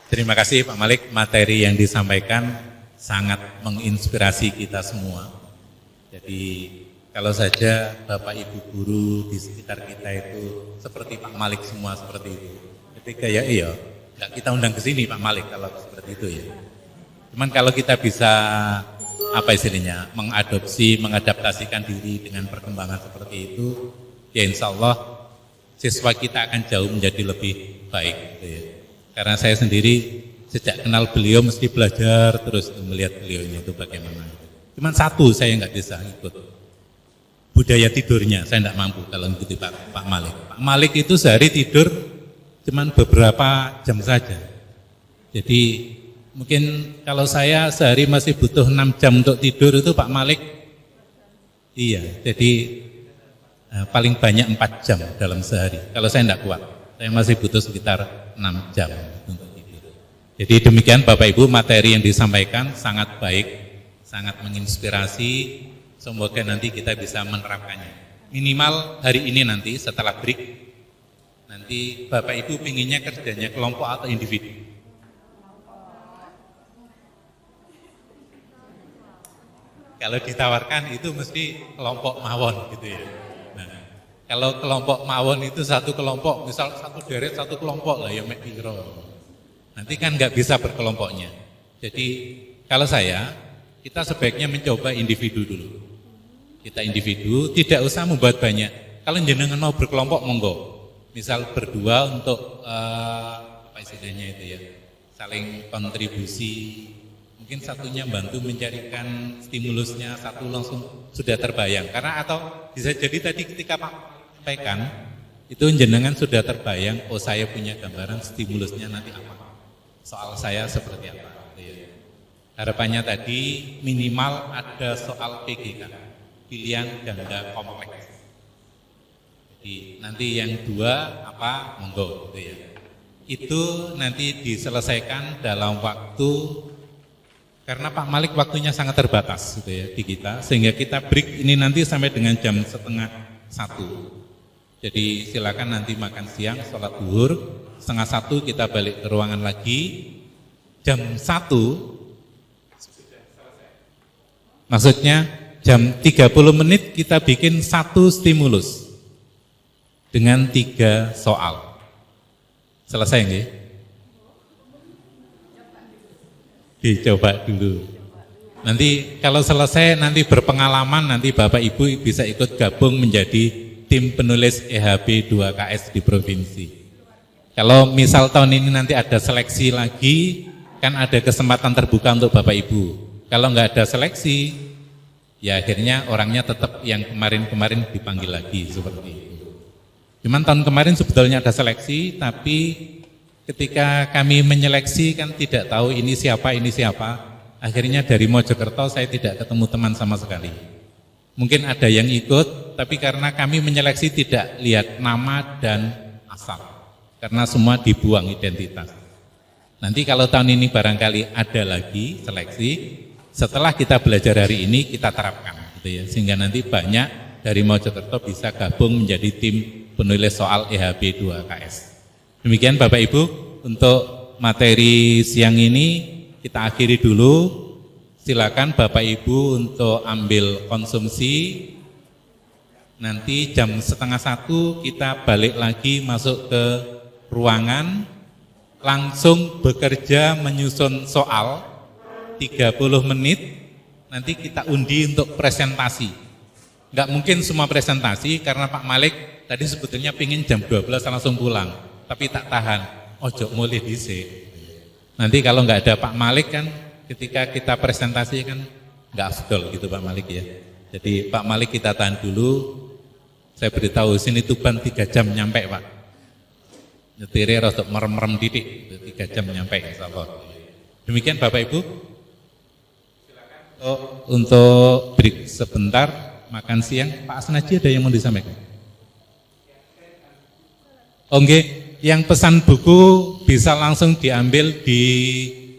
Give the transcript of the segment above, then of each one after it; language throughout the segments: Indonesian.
Terima kasih Pak Malik, materi yang disampaikan sangat menginspirasi kita semua. Jadi kalau saja Bapak Ibu guru di sekitar kita itu seperti Pak Malik semua seperti itu. Ketika iya, nggak kita undang ke sini Pak Malik kalau seperti itu ya. Cuman kalau kita bisa apa istilahnya mengadopsi, mengadaptasikan diri dengan perkembangan seperti itu, ya insya Allah siswa kita akan jauh menjadi lebih baik gitu ya. Karena saya sendiri sejak kenal beliau mesti belajar terus melihat beliaunya itu bagaimana. Cuman satu saya nggak bisa ikut, budaya tidurnya saya nggak mampu kalau mengikuti Pak Malik. Pak Malik itu sehari tidur cuman beberapa jam saja. Jadi mungkin kalau saya sehari masih butuh 6 jam untuk tidur, itu Pak Malik iya, jadi paling banyak 4 jam dalam sehari. Kalau saya tidak kuat, saya masih butuh sekitar 6 jam untuk tidur. Jadi demikian Bapak Ibu, materi yang disampaikan sangat baik, sangat menginspirasi. Semoga nanti kita bisa menerapkannya. Minimal hari ini nanti setelah break, nanti Bapak Ibu pinginnya kerjanya kelompok atau individu? Kalau ditawarkan itu mesti kelompok mawon gitu ya. Nah, kalau kelompok mawon itu satu kelompok, misal satu deret satu kelompok lah ya mek piro. Nanti kan nggak bisa berkelompoknya. Jadi kalau saya, kita sebaiknya mencoba individu dulu. Kita individu, tidak usah membuat banyak. Kalau jenengan mau berkelompok monggo. Misal berdua untuk apa istilahnya itu ya, saling kontribusi. Mungkin satunya bantu mencarikan stimulusnya, satu langsung sudah terbayang. Karena atau bisa jadi tadi ketika Pak sampaikan, itu jenengan sudah terbayang, oh saya punya gambaran stimulusnya nanti apa. Soal saya seperti apa. Harapannya tadi minimal ada soal PGK, pilihan ganda kompleks. Jadi nanti yang dua apa, monggo gitu ya. Itu nanti diselesaikan dalam waktu. Karena Pak Malik waktunya sangat terbatas gitu ya di kita, sehingga kita break ini nanti sampai dengan jam 12:30. Jadi silakan nanti makan siang, sholat zuhur, 12:30 kita balik ke ruangan lagi. Jam 1, maksudnya jam 30 menit kita bikin satu stimulus dengan 3 soal. Selesai nggih? Dicoba dulu. Nanti kalau selesai nanti berpengalaman, nanti Bapak Ibu bisa ikut gabung menjadi tim penulis EHB 2KS di provinsi. Kalau misal tahun ini nanti ada seleksi lagi, kan ada kesempatan terbuka untuk Bapak Ibu. Kalau nggak ada seleksi, ya akhirnya orangnya tetap yang kemarin-kemarin dipanggil lagi seperti itu. Cuman tahun kemarin sebetulnya ada seleksi, tapi ketika kami menyeleksi kan tidak tahu ini siapa, akhirnya dari Mojokerto saya tidak ketemu teman sama sekali. Mungkin ada yang ikut, tapi karena kami menyeleksi tidak lihat nama dan asal, karena semua dibuang identitas. Nanti kalau tahun ini barangkali ada lagi seleksi, setelah kita belajar hari ini kita terapkan gitu ya, sehingga nanti banyak dari Mojokerto bisa gabung menjadi tim penulis soal EHB 2KS. Demikian Bapak Ibu, untuk materi siang ini kita akhiri dulu. Silakan Bapak Ibu untuk ambil konsumsi. Nanti jam 12:30 kita balik lagi masuk ke ruangan, langsung bekerja menyusun soal 30 menit. Nanti kita undi untuk presentasi. Enggak mungkin semua presentasi karena Pak Malik tadi sebetulnya pingin jam 12 langsung pulang. Tapi tak tahan, ojo mulih dhisik. Nanti kalau nggak ada Pak Malik kan, ketika kita presentasi kan nggak afdol gitu Pak Malik ya. Jadi Pak Malik kita tahan dulu. Saya beritahu sini Tuban 3 jam nyampe Pak. Nyetirnya rotok merem-merem didik, 3 jam nyampe insyaallah. Demikian Bapak Ibu. Untuk break sebentar, makan siang. Pak Asnaji ada yang mau disampaikan? Oke. Yang pesan buku bisa langsung diambil di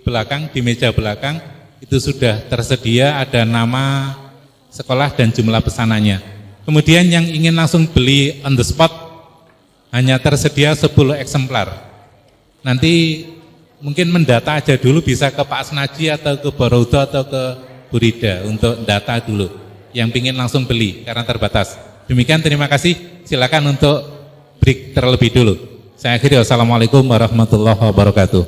belakang, di meja belakang. Itu sudah tersedia, ada nama sekolah dan jumlah pesanannya. Kemudian yang ingin langsung beli on the spot, hanya tersedia 10 eksemplar. Nanti mungkin mendata aja dulu, bisa ke Pak Asnaji atau ke Barodo atau ke Burida untuk data dulu. Yang pingin langsung beli karena terbatas. Demikian, terima kasih. Silakan untuk break terlebih dulu. Saya akhiri. Wassalamualaikum warahmatullahi wabarakatuh.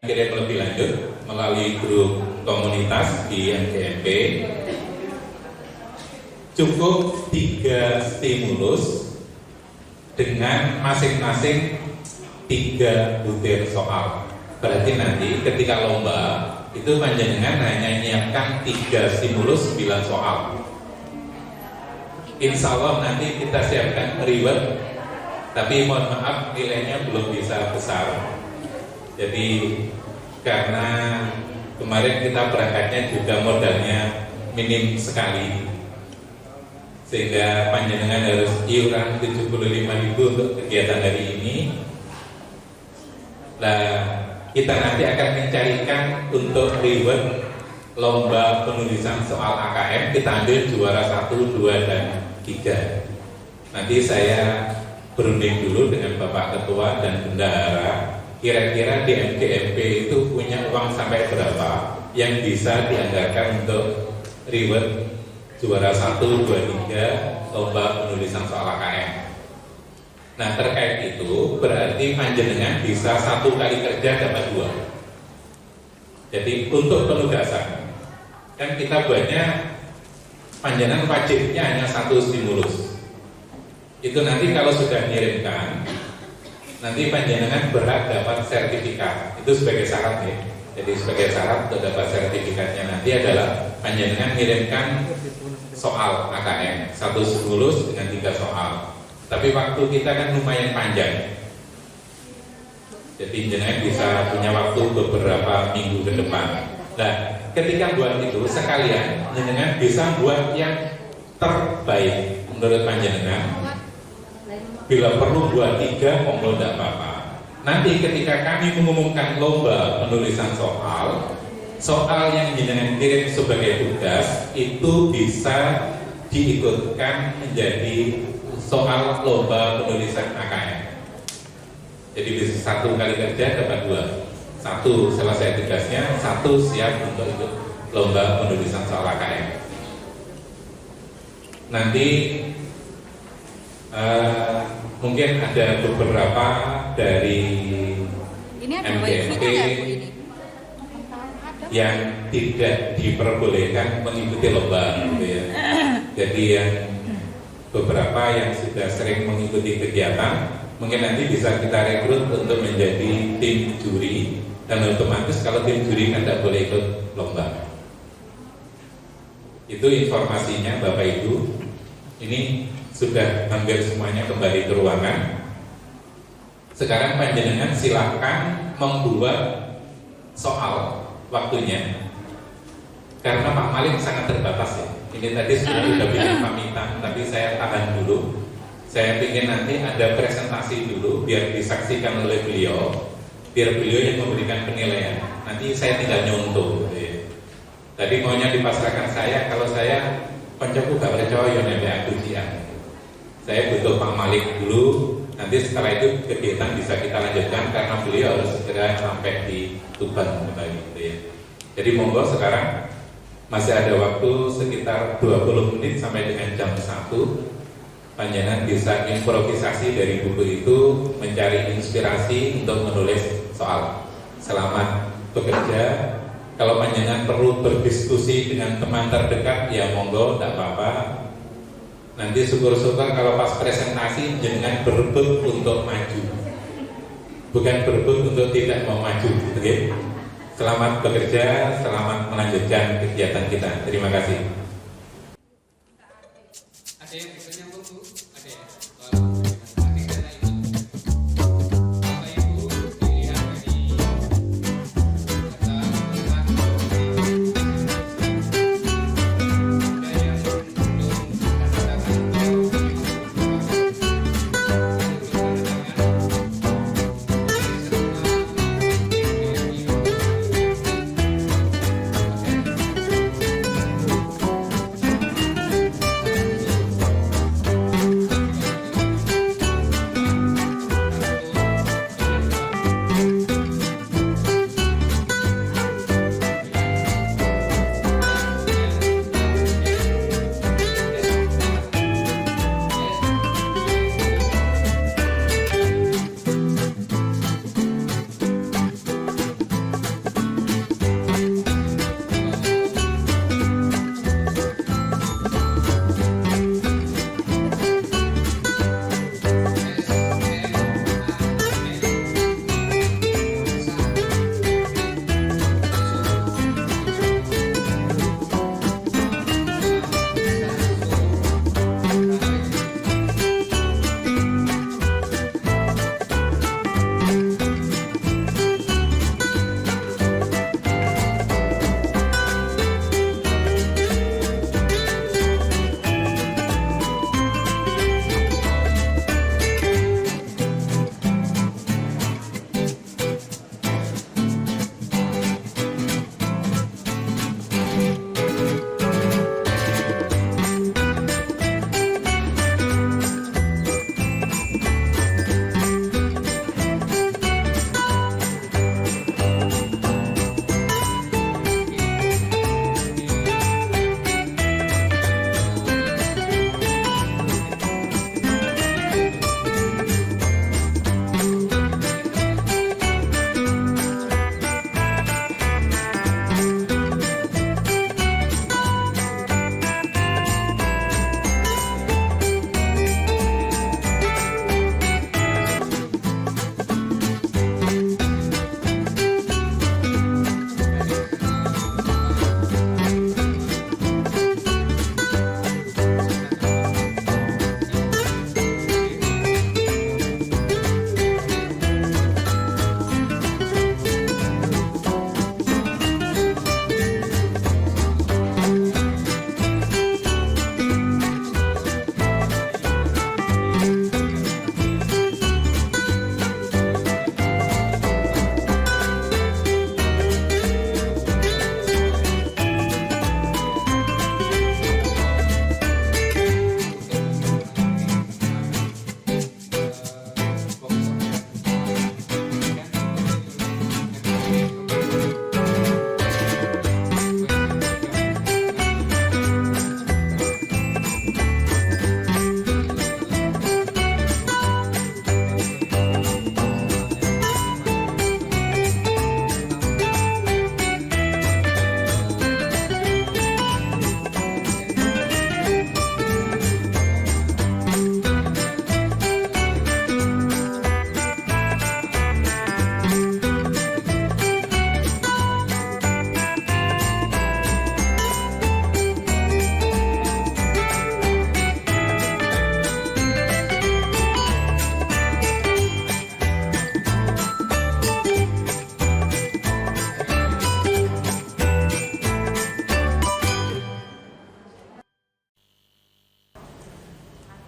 Kirim lebih lanjut melalui grup komunitas di MGMP, cukup 3 stimulus dengan masing-masing 3 butir soal. Berarti nanti ketika lomba itu panjenengan hanya menyiapkan 3 stimulus 9 soal. Insya Allah nanti kita siapkan reward, tapi mohon maaf nilainya belum bisa besar. Jadi karena kemarin kita berangkatnya juga modalnya minim sekali, sehingga panjenengan harus iuran 75.000 untuk kegiatan hari ini. Nah, kita nanti akan mencarikan untuk reward lomba penulisan soal AKM, kita ambil juara 1, 2, dan 3. Nanti saya berunding dulu dengan Bapak Ketua dan Bendahara, kira-kira di MGMP itu punya uang sampai berapa yang bisa dianggarkan untuk reward juara 1, 2, 3 lomba penulisan soal AKM. Nah, terkait itu berarti panjenengan bisa 1 kali kerja dapat 2. Jadi untuk penugasan kan kita buatnya panjenengan wajibnya hanya 1 stimulus. Itu nanti kalau sudah dikirimkan, nanti panjenengan berhak dapat sertifikat. Itu sebagai syarat ya. Jadi sebagai syarat untuk dapat sertifikatnya nanti adalah panjenengan kirimkan soal AKM 1 stimulus dengan 3 soal. Tapi waktu kita kan lumayan panjang. Jadi jenengan bisa punya waktu beberapa minggu ke depan. Nah, ketika buat itu sekalian jenengan bisa buat yang terbaik menurut panjenengan. Bila perlu buat 3, monggo tidak apa-apa. Nanti ketika kami mengumumkan lomba penulisan soal yang jenengan kirim sebagai tugas itu bisa diikutkan menjadi soal lomba penulisan AKM. Jadi bisa 1 kali kerja dapat 2. 1 selesai tugasnya, 1 siap untuk ikut lomba penulisan soal AKM. Nanti mungkin ada beberapa dari MGMP yang tidak diperbolehkan mengikuti lomba, gitu ya. Jadi yang beberapa yang sudah sering mengikuti kegiatan, mungkin nanti bisa kita rekrut untuk menjadi tim juri, dan otomatis kalau tim juri kan tidak boleh ikut lomba. Itu informasinya Bapak Ibu. Ini sudah hampir semuanya kembali ke ruangan. Sekarang panjenengan silakan membuat soal waktunya, karena Pak Malik sangat terbatas ya. Ini tadi sudah bikin pamitan, tapi saya tahan dulu. Saya ingin nanti ada presentasi dulu biar disaksikan oleh beliau, biar beliau yang memberikan penilaian. Nanti saya tinggal nyontoh gitu ya. Tadi maunya dipasrahkan saya, kalau saya koncoku gak percaya nanti aku ujian. Saya butuh Pak Malik dulu, nanti setelah itu kegiatan bisa kita lanjutkan karena beliau harus segera sampai di Tuban kembali gitu ya. Jadi monggo sekarang masih ada waktu sekitar 20 menit sampai dengan jam 1. Panjenengan bisa improvisasi dari buku itu, mencari inspirasi untuk menulis soal. selamat bekerja. Kalau panjenengan perlu berdiskusi dengan teman terdekat, ya monggo, tidak apa-apa. Nanti syukur-syukur kalau pas presentasi jenengan berebut untuk maju, bukan berebut untuk tidak mau maju. Okay? Selamat bekerja, selamat melanjutkan kegiatan kita. Terima kasih. Ada yang bisa nyambung, Bu? Ada ya?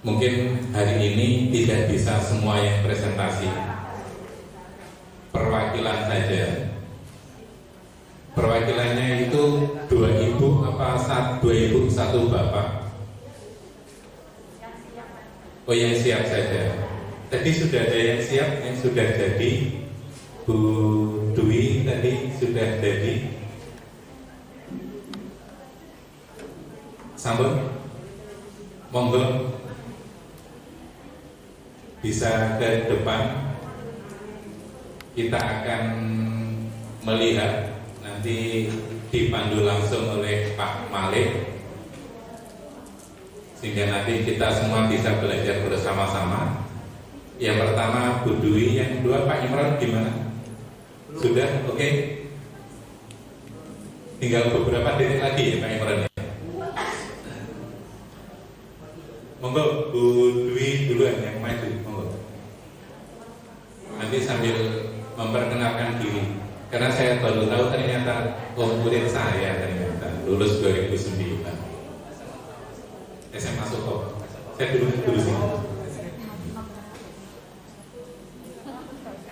Mungkin hari ini tidak bisa semua yang presentasi, perwakilan saja. Perwakilannya itu 2 ibu apa 2 ibu 1 bapak. Oh yang siap saja. Tadi sudah ada yang siap, yang sudah jadi. Bu Dwi tadi sudah jadi. Sambut, monggo bisa ke depan. Kita akan melihat nanti dipandu langsung oleh Pak Malik, sehingga nanti kita semua bisa belajar bersama-sama. Yang pertama Bu Dwi, yang kedua Pak Imran gimana? Sudah? Oke? Tinggal beberapa detik lagi ya Pak Imran. Monggo Bu Dwi duluan yang maju, monggo. Nanti sambil memperkenalkan diri, karena saya baru tahu ternyata murid saya ternyata lulus 2009 SMA Soko. Saya dulu sini.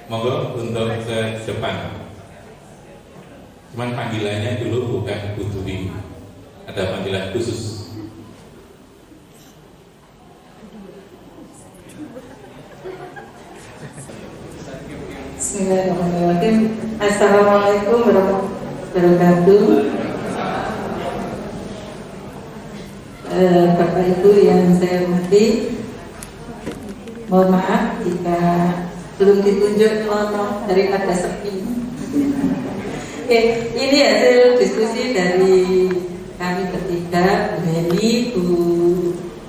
Monggo untuk ke depan. Cuman panggilannya dulu bukan Bu Dwi, ada panggilan khusus. Bismillahirrahmanirrahim. Assalamualaikum warahmatullahi wabarakatuh. Bapak Ibu yang saya hormati, mohon maaf jika belum ditunjuk nonton daripada sepi. Oke, ini hasil diskusi dari kami bertiga, Bu Heni, Bu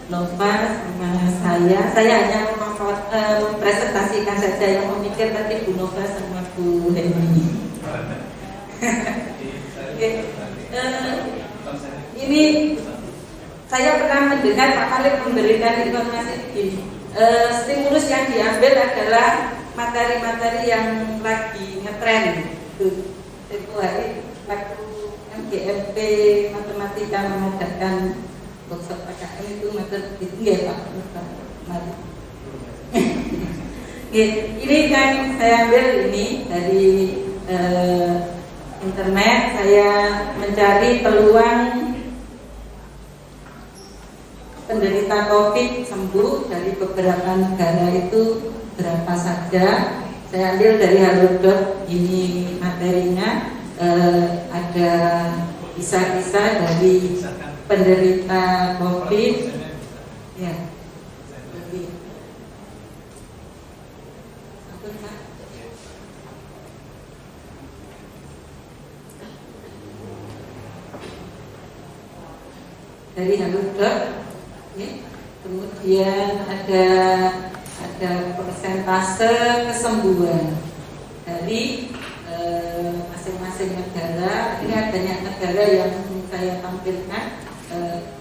Nova, sama saya. Saya hanya mempresentasikan saja, yang memikir tadi Bu Nova sama Bu Heni. Oke, ini saya pernah mendengar Pak Malik memberikan informasi begini. Stimulus yang diambil adalah materi-materi yang lagi ngetren. Itu hari waktu MGMP matematika mengadakan workshop PKM itu materi itu ya Pak. Mari. Ini kan saya ambil ini dari internet. Saya mencari peluang penderita COVID sembuh dari beberapa negara itu berapa saja. Saya ambil dari Halodoc, ini materinya. Ada kisah-kisah dari penderita COVID. Ya. Dari Halodoc. Ya. Kemudian ada persentase kesembuhan dari masing-masing negara. Ini banyak negara yang saya tampilkan.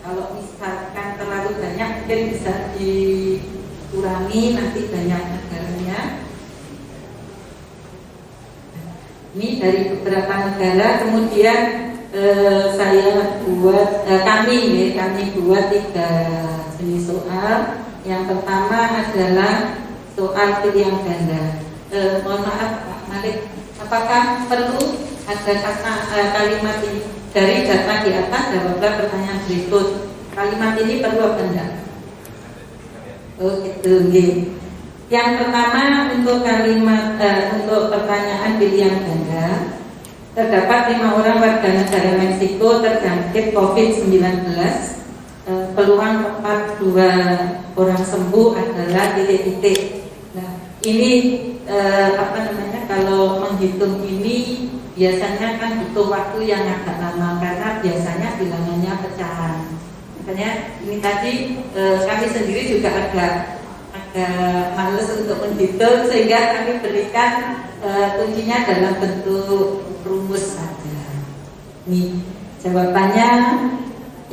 Kalau misalkan terlalu banyak mungkin bisa dikurangi, nanti banyak negaranya. Ini dari beberapa negara. Kemudian saya buat kami buat 3 jenis soal. Yang pertama adalah soal pilihan ganda. Mohon maaf Pak Malik, apakah perlu ada kalimat ini dari data di atas? Jawablah pertanyaan berikut. Kalimat ini perlu apa enggak? Oh gitu. Yang pertama untuk kalimat untuk pertanyaan pilihan ganda. Terdapat 5 orang warga negara Meksiko terjangkit COVID-19. Peluang tempat 2 orang sembuh adalah titik-titik. Nah, ini kalau menghitung ini biasanya kan butuh waktu yang agak lama karena biasanya bilangannya pecahan. Makanya ini tadi kami sendiri juga agak males untuk menghitung, sehingga kami berikan kuncinya dalam bentuk rumus saja. Nih jawabannya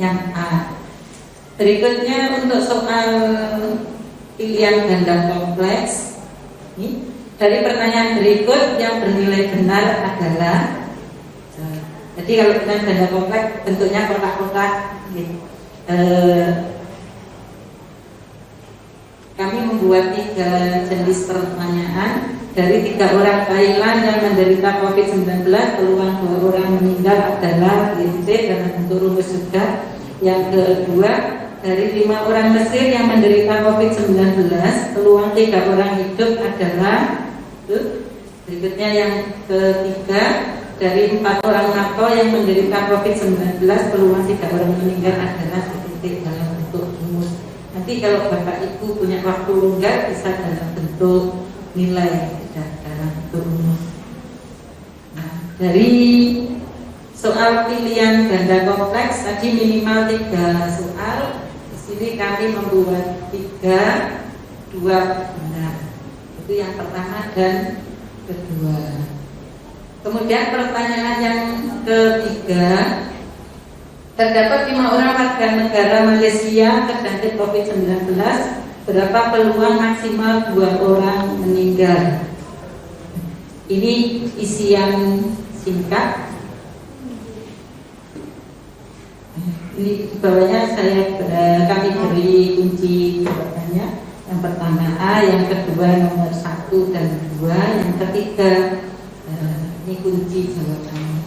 yang A. Berikutnya untuk soal pilihan ganda kompleks. Nih, dari pertanyaan berikut yang bernilai benar adalah jadi kalau pilihan ganda kompleks bentuknya kotak-kotak. Kami membuat 3 jenis pertanyaan. Dari 3 orang Thailand yang menderita COVID-19, peluang 2 orang meninggal adalah dalam bentuk rumus juga. Yang kedua, dari 5 orang Mesir yang menderita COVID-19, peluang 3 orang hidup adalah berikutnya. Yang ketiga, dari 4 orang NATO yang menderita COVID-19, peluang 3 orang meninggal adalah titik dalam bentuk rumus. Nanti kalau Bapak Ibu punya waktu longgar bisa dalam bentuk nilai, tidak dalam bentuk rumus. Nah, Dari soal pilihan ganda kompleks tadi minimal 3 soal. Di sini kami membuat 3, 2 benar. Itu yang pertama dan kedua. Kemudian pertanyaan yang ketiga, terdapat 5 orang warga negara Malaysia terjangkit COVID-19. Berapa peluang maksimal 2 orang meninggal? Ini isian singkat. Ini di bawahnya kami beri kunci jawabannya. Yang pertama A, yang kedua nomor 1 dan 2, yang ketiga ini kunci jawabannya.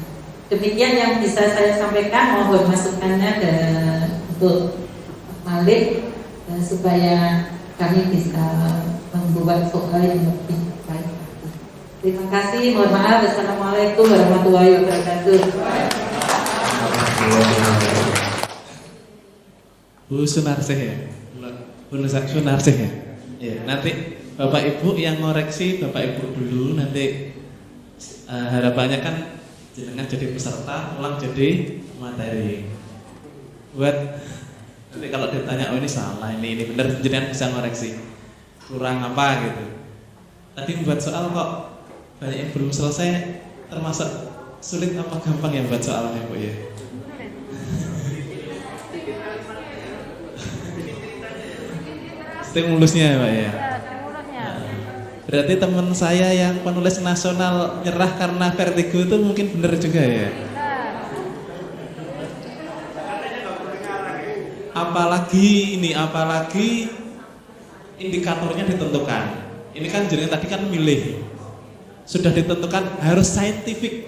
Demikian yang bisa saya sampaikan. Mohon masukannya untuk Malik supaya kami bisa membuat soal yang lebih baik. Terima kasih. Mohon maaf. Wassalamualaikum warahmatullahi wabarakatuh. Bu Sunarsih ya, Bu Sunarsih ya. Ya, nanti Bapak Ibu yang ngoreksi Bapak Ibu dulu, nanti harapannya kan jangan jadi peserta, ulang jadi materi. Buat nanti kalau ditanya, oh ini salah, ini benar, jangan bisa ngoreksi. Kurang apa gitu. Tadi membuat soal kok banyak yang belum selesai, termasuk sulit apa gampang yang buat soalnya Bu ya. Stimulusnya Pak ya. Berarti teman saya yang penulis nasional nyerah karena vertigo itu mungkin benar juga ya. Apalagi indikatornya ditentukan. Ini kan jadi tadi kan milih. Sudah ditentukan harus saintifik.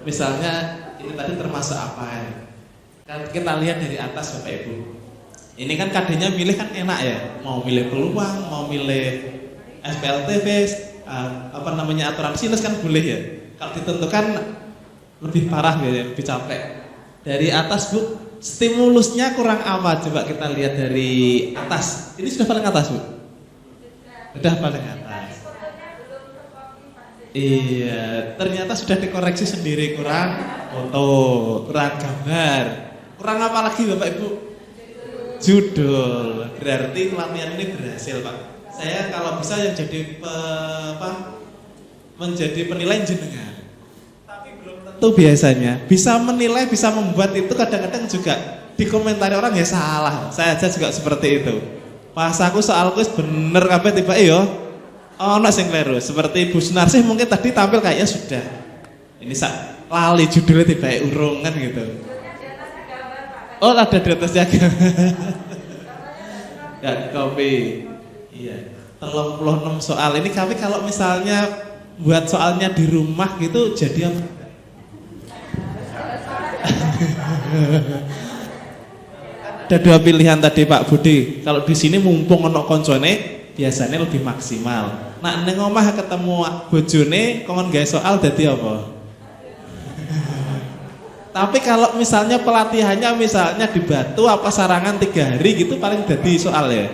Misalnya ini tadi termasuk apa ya? Kan kita lihat dari atas Bapak Ibu. Ini kan kadenya milih kan enak ya. Mau milih peluang, mau milih SPLTV, aturan sinus kan boleh ya. Kalau ditentukan lebih parah ya, lebih capek. Dari atas Bu, stimulusnya kurang apa? Coba kita lihat dari atas. Ini sudah paling atas Bu? Sudah paling atas. Iya, ternyata sudah dikoreksi sendiri, kurang foto, kurang gambar. Kurang apa lagi Bapak Ibu? Judul. Berarti pelatihan ini berhasil Pak. Saya kalau bisa yang jadi menjadi penilai jenengan. Tapi belum tentu biasanya. Bisa menilai, bisa membuat itu kadang-kadang juga dikomentari orang ya salah. Saya aja juga seperti itu. Pas aku soalku bener kabeh tiba yo. Ono sing kleru. Seperti Bu Sunarsih mungkin tadi tampil kayaknya sudah. Ini lali judulnya tiba urung kan gitu. Oh ada di atasnya. Ya kopi. Iya. 36 soal. Ini kami kalau misalnya buat soalnya di rumah gitu jadi apa? Ada 2 pilihan tadi Pak Budi. Kalau di sini mumpung ono koncone biasanya lebih maksimal. Nah neng omah ketemu bojone kon gawe soal dadi apa? Tapi kalau misalnya pelatihannya misalnya di Batu apa Sarangan 3 hari gitu paling jadi soal ya.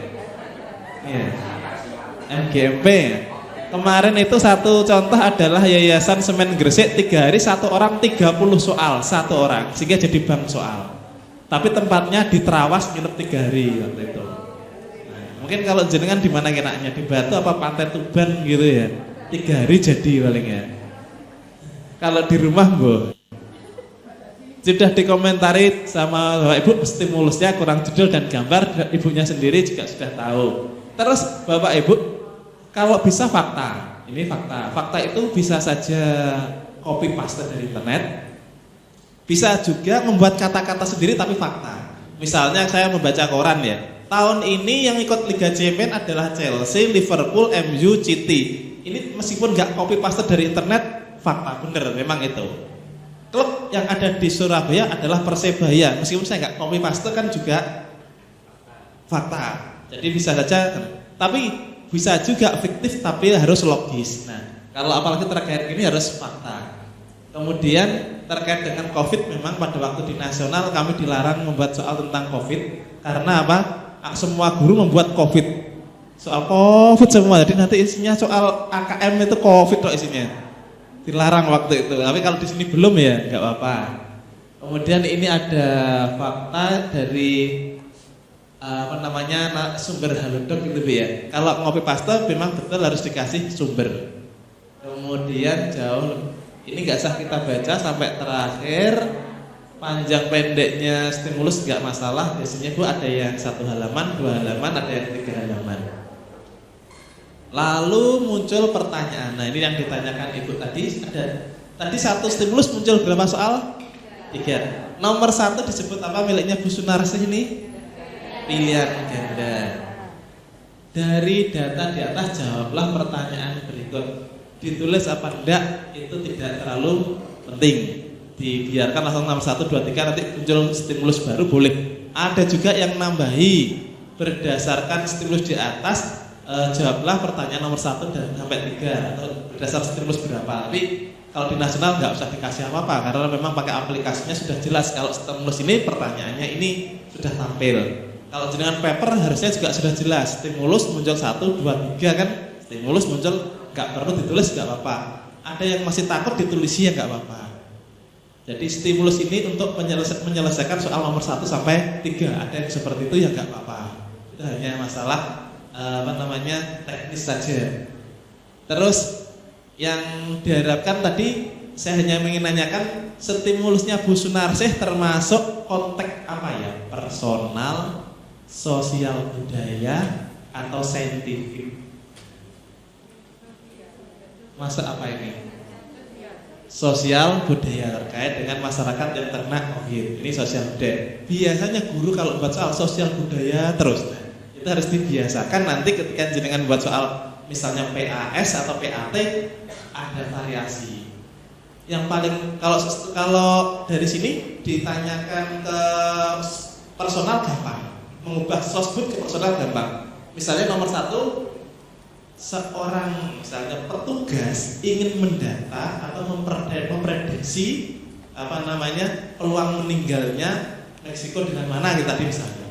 Iya. MGMP. Kemarin itu satu contoh adalah Yayasan Semen Gresik 3 hari 1 orang 30 soal 1 orang sehingga jadi bank soal. Tapi tempatnya di Trawas nginep 3 hari waktu itu. Nah, mungkin kalau jenengan di mana enaknya di Batu apa Pantai Tuban gitu ya. 3 hari jadi paling ya. Kalau di rumah Bu sudah dikomentari sama Bapak Ibu stimulusnya kurang judul dan gambar, ibunya sendiri juga sudah tahu. Terus Bapak Ibu kalau bisa fakta, ini fakta. Fakta itu bisa saja copy paste dari internet, bisa juga membuat kata-kata sendiri tapi fakta. Misalnya saya membaca koran ya, tahun ini yang ikut Liga Champions adalah Chelsea, Liverpool, MU, City. Ini meskipun nggak copy paste dari internet, fakta bener memang itu. Klub yang ada di Surabaya adalah Persebaya. Meskipun saya nggak copy paste kan juga fakta. Jadi bisa saja, tapi bisa juga fiktif tapi harus logis. Nah, kalau apalagi terkait ini harus fakta. Kemudian terkait dengan COVID, memang pada waktu di nasional kami dilarang membuat soal tentang COVID karena apa? Semua guru membuat COVID, soal COVID semua. Jadi nanti isinya soal AKM itu COVID loh isinya. dilarang waktu itu. Tapi kalau di sini belum ya nggak apa-apa. Kemudian ini ada fakta dari sumber Halodoc gitu ya. Kalau ngopi pasta memang betul harus dikasih sumber. Kemudian ini nggak usah kita baca sampai terakhir. Panjang pendeknya stimulus nggak masalah. Biasanya Bu ada yang 1 halaman, 2 halaman, ada yang 3 halaman. Lalu muncul pertanyaan. Nah ini yang ditanyakan Ibu tadi satu stimulus muncul berapa soal? 3. Nomor 1 disebut apa miliknya Bu Sunarsih ini? Pilihan ganda. Dari data di atas jawablah pertanyaan berikut. Ditulis apa enggak itu tidak terlalu penting. Dibiarkan langsung nomor 1, 2, 3 nanti muncul stimulus baru boleh. Ada juga yang nambahi berdasarkan stimulus di atas jawablah pertanyaan nomor 1 dan sampai 3 atau berdasarkan stimulus berapa. Tapi kalau di nasional nggak usah dikasih apa-apa karena memang pakai aplikasinya sudah jelas kalau stimulus ini pertanyaannya ini sudah tampil. Kalau dengan paper harusnya juga sudah jelas stimulus muncul 1, 2, 3 kan stimulus muncul nggak perlu ditulis nggak apa-apa. Ada yang masih takut ditulis ya nggak apa-apa. Jadi stimulus ini untuk menyelesaikan soal nomor 1 sampai 3. Ada yang seperti itu ya nggak apa-apa. Itu hanya masalah teknis saja. Terus yang diharapkan tadi saya hanya ingin nanyakan stimulusnya Bu Sunarsih termasuk konteks apa ya? Personal, sosial budaya atau saintifik? Masa apa ini? Sosial budaya terkait dengan masyarakat yang terkena COVID. Ini sosial budaya. Biasanya guru kalau buat soal sosial budaya terus, itu harus dibiasakan. Nanti ketika jenengan buat soal misalnya PAS atau PAT ada variasi. Yang paling kalau dari sini ditanyakan ke personal gampang, mengubah sosbud ke personal gampang. Misalnya nomor 1, seorang misalnya petugas ingin mendata atau memprediksi peluang meninggalnya Meksiko dengan mana kita tadi misalnya.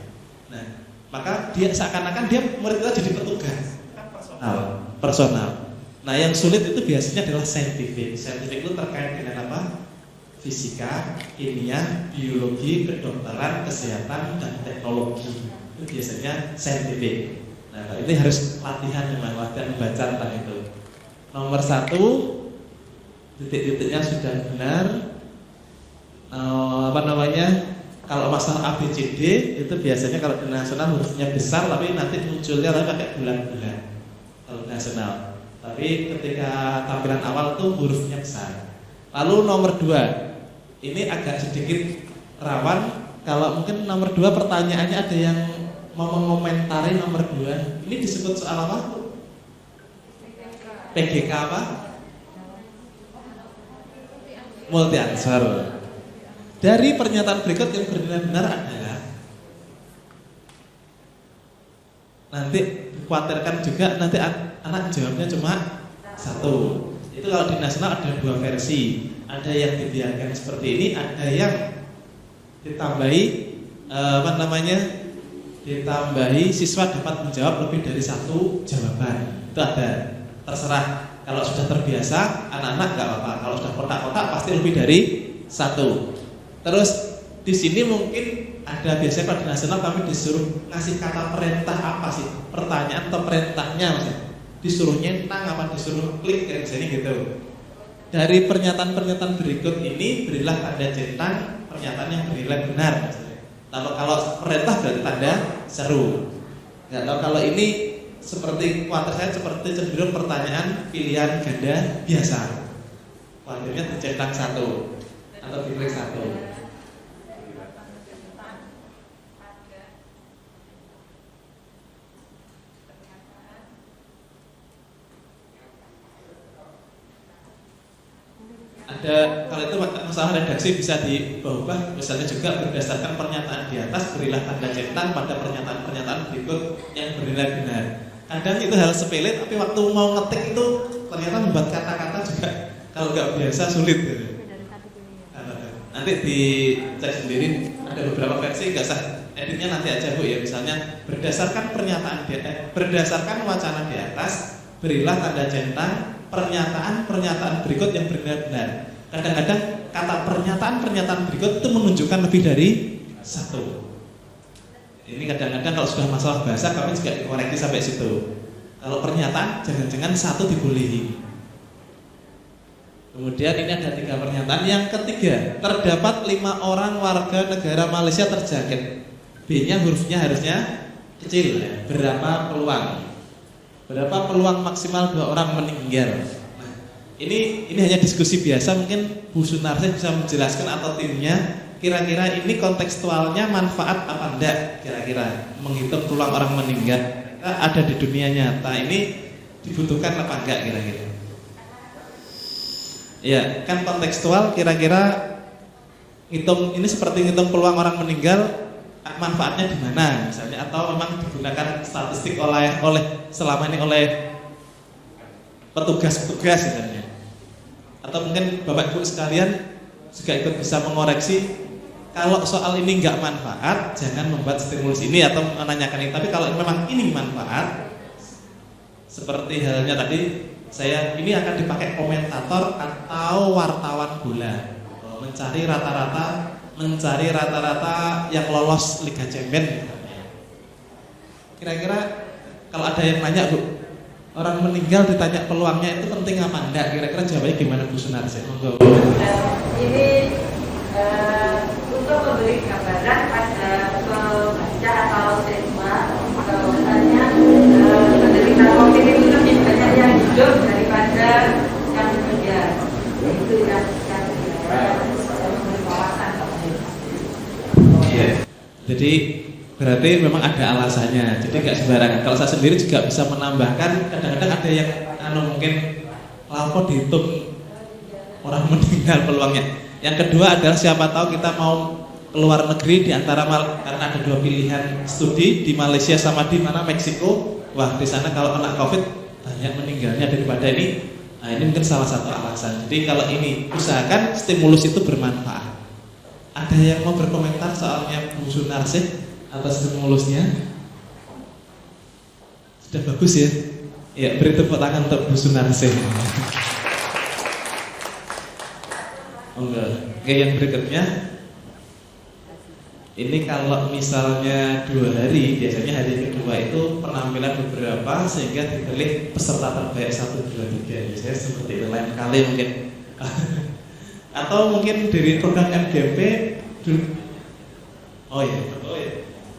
Nah, maka dia seakan-akan dia murid kita jadi petugas personal. Nah, yang sulit itu biasanya adalah saintifik. Saintifik itu terkait dengan apa? Fisika, kimia, biologi, kedokteran, kesehatan, dan teknologi. Itu biasanya saintifik. Nah, ini harus latihan baca tentang itu. Nomor 1, titik-titiknya sudah benar. Kalau masalah ABCD itu biasanya kalau di nasional hurufnya besar, tapi nanti munculnya pakai bulan-bulan. Kalau di nasional. Tapi ketika tampilan awal tuh hurufnya besar. Lalu nomor 2, ini agak sedikit rawan. Kalau mungkin nomor 2 pertanyaannya ada yang mau mengomentari nomor 2. Ini disebut soal apa? PGK apa? Multi answer. Dari pernyataan berikut yang bernilai benar adalah nanti dikhawatirkan juga nanti anak jawabnya cuma 1. Itu kalau di nasional ada 2 versi. Ada yang dibiarkan seperti ini, ada yang ditambahi ditambahi siswa dapat menjawab lebih dari 1 jawaban. Itu ada. Terserah. Kalau sudah terbiasa anak-anak nggak apa-apa. Kalau sudah kotak-kotak pasti lebih dari 1. Terus di sini mungkin ada biasanya kalau di nasional kami disuruh ngasih kata perintah apa sih? Pertanyaan atau perintahnya maksudnya. Disuruh nyentang apa disuruh klik kayak misalnya gitu. Dari pernyataan-pernyataan berikut ini berilah tanda centang pernyataan yang bernilai benar maksudnya. Kalau perintah berarti tanda seru. Nggak tahu kalau ini seperti kuatir saya seperti cenderung pertanyaan pilihan ganda biasa. Kuatirnya dicentang 1 atau diklik 1. Ada kalau itu masalah redaksi bisa diubah, misalnya juga berdasarkan pernyataan di atas berilah tanda centang pada pernyataan-pernyataan berikut yang bernilai benar. Kadang itu hal sepele tapi waktu mau ngetik itu ternyata membuat kata-kata juga kalau nggak biasa sulit gitu. Nanti dicek sendiri, ada beberapa versi nggak usah editnya nanti aja Bu ya. Misalnya berdasarkan pernyataan berdasarkan wacana di atas berilah tanda centang pernyataan berikut yang benar-benar. Kadang-kadang kata pernyataan berikut itu menunjukkan lebih dari satu. Ini kadang-kadang kalau sudah masalah bahasa kami juga dikoreksi sampai situ. Kalau pernyataan jangan-jangan satu dibolehi. Kemudian ini ada 3 pernyataan. Yang ketiga, terdapat 5 orang warga negara Malaysia terjangkit. B-nya hurufnya harusnya kecil. Berapa peluang? Berapa peluang maksimal 2 orang meninggal? Nah, ini hanya diskusi biasa. Mungkin Bu Sunarsi bisa menjelaskan atau timnya. Kira-kira ini kontekstualnya manfaat apa enggak? Kira-kira menghitung peluang orang meninggal ada di dunia nyata ini dibutuhkan apa enggak kira-kira? Ya, kan kontekstual kira-kira hitung ini seperti hitung peluang orang meninggal manfaatnya di mana misalnya, atau memang digunakan statistik oleh selama ini oleh petugas-petugas misalnya. Atau mungkin Bapak Ibu sekalian juga ikut bisa mengoreksi. Kalau soal ini nggak manfaat, jangan membuat stimulus ini atau menanyakan ini. Tapi kalau memang ini manfaat, seperti halnya tadi, ini akan dipakai komentator atau wartawan bola, mencari rata-rata yang lolos Liga Champions. Kira-kira kalau ada yang nanya, Bu, orang meninggal ditanya peluangnya itu penting apa enggak? Kira-kira jawabannya gimana, Bu Sunarsi? Monggo. Ini untuk memberi gambaran pada pembaca atau siswa bahwasanya penderita COVID itu lebih banyak yang hidup daripada yang meninggal. Itu yang berwawasan. Iya. Jadi berarti memang ada alasannya. Jadi nggak sembarangan. Kalau saya sendiri juga bisa menambahkan. Kadang-kadang ada yang mungkin lapor dihitung orang meninggal peluangnya. Yang kedua adalah siapa tahu kita mau keluar negeri di antara karena ada 2 pilihan studi di Malaysia sama di mana Meksiko. Wah, di sana kalau kena COVID banyak meninggalnya daripada ini. Nah, ini mungkin salah satu alasan. Jadi kalau ini usahakan stimulus itu bermanfaat. Ada yang mau berkomentar soalnya Bu Sunarsi atas stimulusnya? Sudah bagus ya? Ya, beri tepuk tangan untuk Bu Sunarsi. Oke, yang berikutnya ini kalau misalnya 2 hari, biasanya hari kedua itu penampilan beberapa sehingga dipilih peserta terbaik 1, 2, 3. Biasanya seperti itu, lain kali mungkin. Atau mungkin dari program MGMP dulu. Oh iya.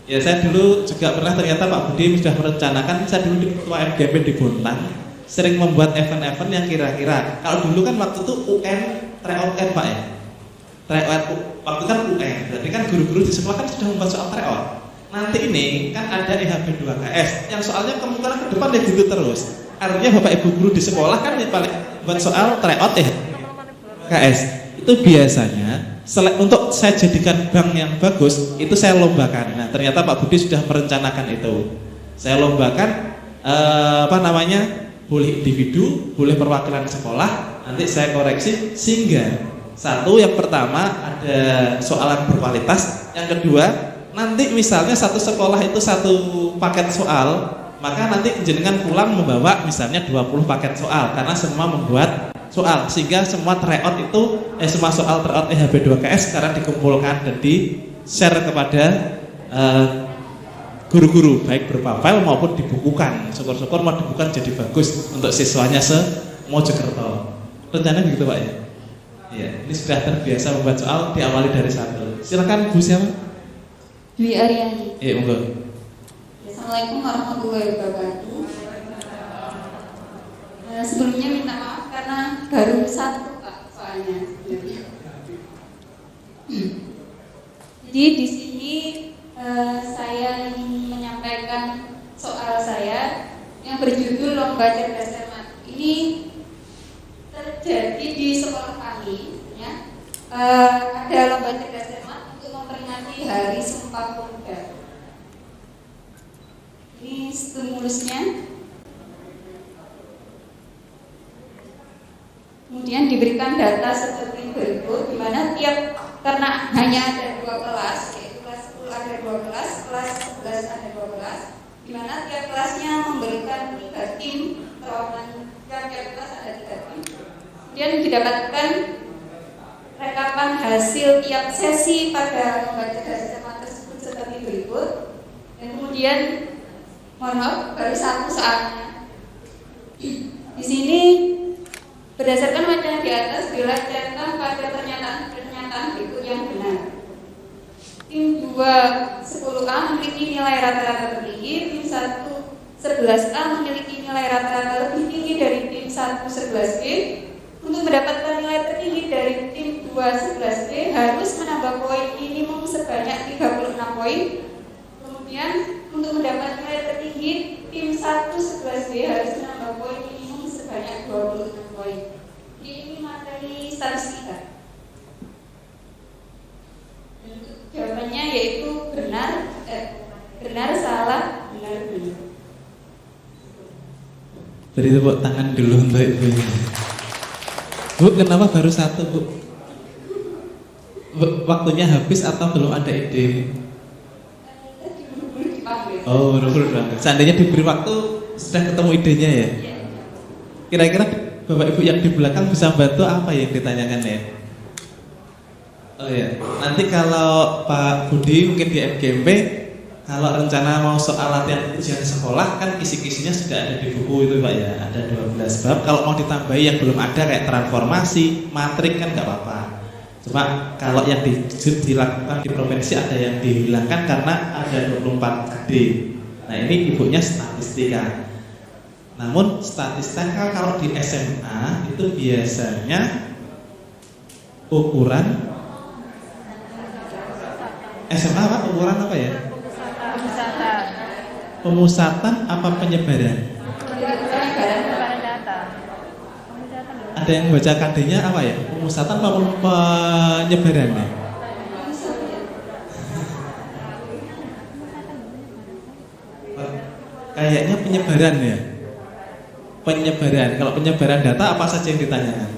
Ya, saya dulu juga pernah, ternyata Pak Budi sudah merencanakan. Saya dulu di ketua MGMP di Bontang sering membuat event-event yang kira-kira. Kalau dulu kan waktu itu UN tryout Pak ya. Tryout waktu kan UN, berarti kan guru-guru di sekolah kan sudah membuat soal tryout. Nanti ini kan ada EHB 2KS yang soalnya kemungkinan ke depan ya gitu terus. Artinya Bapak Ibu guru di sekolah kan yang paling buat soal tryout KS. Itu biasanya untuk saya jadikan bank yang bagus, itu saya lombakan. Nah, ternyata Pak Budi sudah merencanakan itu. Saya lombakan boleh individu, boleh perwakilan sekolah. Nanti saya koreksi sehingga satu, yang pertama ada soalan berkualitas. Yang kedua, nanti misalnya satu sekolah itu 1 paket soal, maka nanti jenengan pulang membawa misalnya 20 paket soal karena semua membuat soal, sehingga semua tryout itu semua soal tryout EHB 2KS sekarang dikumpulkan dan di-share kepada guru-guru, baik berupa file maupun dibukukan. Syukur-syukur mau dibukukan jadi bagus untuk siswanya se-Mojokerto. Rencana begitu Pak ya? Ya, ini sudah terbiasa membuat soal, diawali dari 1. Silakan Bu siapa? Dwi Aryani. Iya, monggo. Assalamualaikum warahmatullahi wabarakatuh. Sebelumnya minta maaf karena baru 1 Pak soalnya. Jadi di sini saya ingin menyampaikan soal saya yang berjudul Lomba Cerdas Cermat. Ini terjadi di sekolah kami, ya. Ada lomba cerdas cermat untuk memperingati Hari Sumpah Pemuda. Ini stimulusnya. Kemudian diberikan data seperti berikut, di mana karena hanya ada 2 kelas, yaitu kelas 10 ada 2 kelas, kelas 11 ada 2 kelas, di mana tiap kelasnya memberikan 3 tim perwakilan, tiap kelas ada 3 Kemudian didapatkan rekapan hasil tiap sesi pada membaca hasil temuan tersebut seperti berikut. Dan kemudian mohon maaf, baru satu soalnya. Di sini berdasarkan wacana di atas dilancarkan pada pernyataan berikut yang benar. Tim 210A memiliki nilai rata-rata tertinggi, tim 111A memiliki nilai rata-rata lebih tinggi dari tim 111B. Untuk mendapatkan nilai tertinggi dari tim 211B harus menambah poin minimum sebanyak 36 poin. Kemudian untuk mendapat nilai tertinggi tim 111B harus menambah poin minimum sebanyak 26 poin. Ini materi statistika. Jawabannya yaitu benar, salah, benar. Beri tepuk tangan dulu untuk ibu ini. Bu, kenapa baru satu, Bu? Waktunya habis atau belum ada ide? Oh, buru-buru banget. Seandainya diberi waktu, sudah ketemu idenya ya? Kira-kira Bapak Ibu yang di belakang bisa bantu apa yang ditanyakan ya? Oh ya, nanti kalau Pak Budi mungkin di MGMP, kalau rencana mau soal latihan ujian sekolah kan kisi-kisinya sudah ada di buku itu Pak ya, ada 12 bab. Kalau mau ditambahi yang belum ada kayak transformasi, matrik kan nggak apa-apa. Cuma kalau yang dilakukan di provinsi ada yang dihilangkan karena ada 24 KD. Nah ini ibunya statistika. Namun statistika kalau di SMA itu biasanya ukuran SMA apa? Ukuran apa ya? Pemusatan apa penyebaran? Penyebaran data. Ada yang baca KD-nya apa ya? Pemusatan apa penyebarannya? Kayaknya penyebaran ya. Penyebaran. Kalau penyebaran data apa saja yang ditanyakan?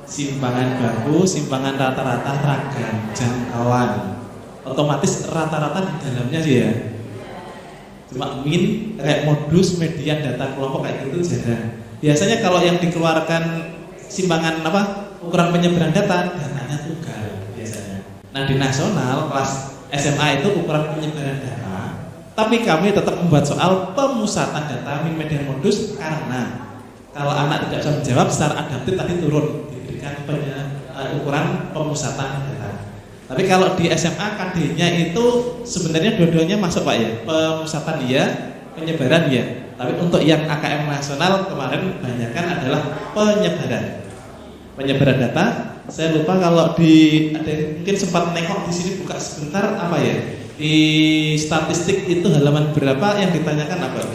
Simpangan baku, simpangan rata-rata, ragam, jangkauan. Otomatis rata-rata di dalamnya sih ya. Cuma min, kayak modus, median, data kelompok kayak gitu jarang. Biasanya kalau yang dikeluarkan simpangan apa ukuran penyebaran data, datanya tunggal biasanya. Nah di nasional kelas SMA itu ukuran penyebaran data, tapi kami tetap membuat soal pemusatan data min, median, modus karena kalau anak tidak bisa menjawab secara adaptif tadi turun diberikan ukuran pemusatan data. Tapi kalau di SMA KD-nya itu sebenarnya dua-duanya masuk Pak ya. Pemusatan iya, penyebaran iya. Tapi untuk yang AKM nasional kemarin kebanyakan adalah penyebaran. Penyebaran data. Saya lupa kalau di ada yang mungkin sempat nengok di sini buka sebentar apa ya? Di statistik itu halaman berapa yang ditanyakan apa?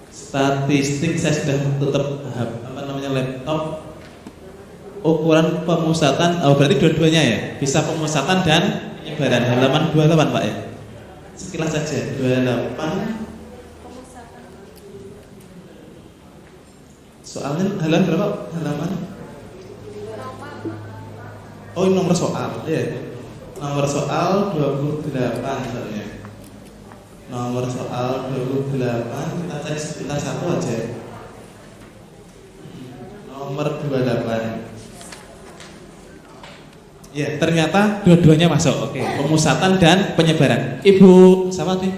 Statistik saya sudah tutup apa namanya laptop. Ukuran pemusatan, oh berarti dua-duanya ya, bisa pemusatan dan penyebaran. Halaman 28 Pak ya. Sekilas saja 28. Soalnya halaman berapa? Halaman? Oh ini nomor soal, ya. Nomor soal 28 soalnya. Nomor soal 28 kita cek sekitar satu aja. Nomor 28. Ya, ternyata dua-duanya masuk. Oke, pemusatan dan penyebaran. Ibu siapa nih?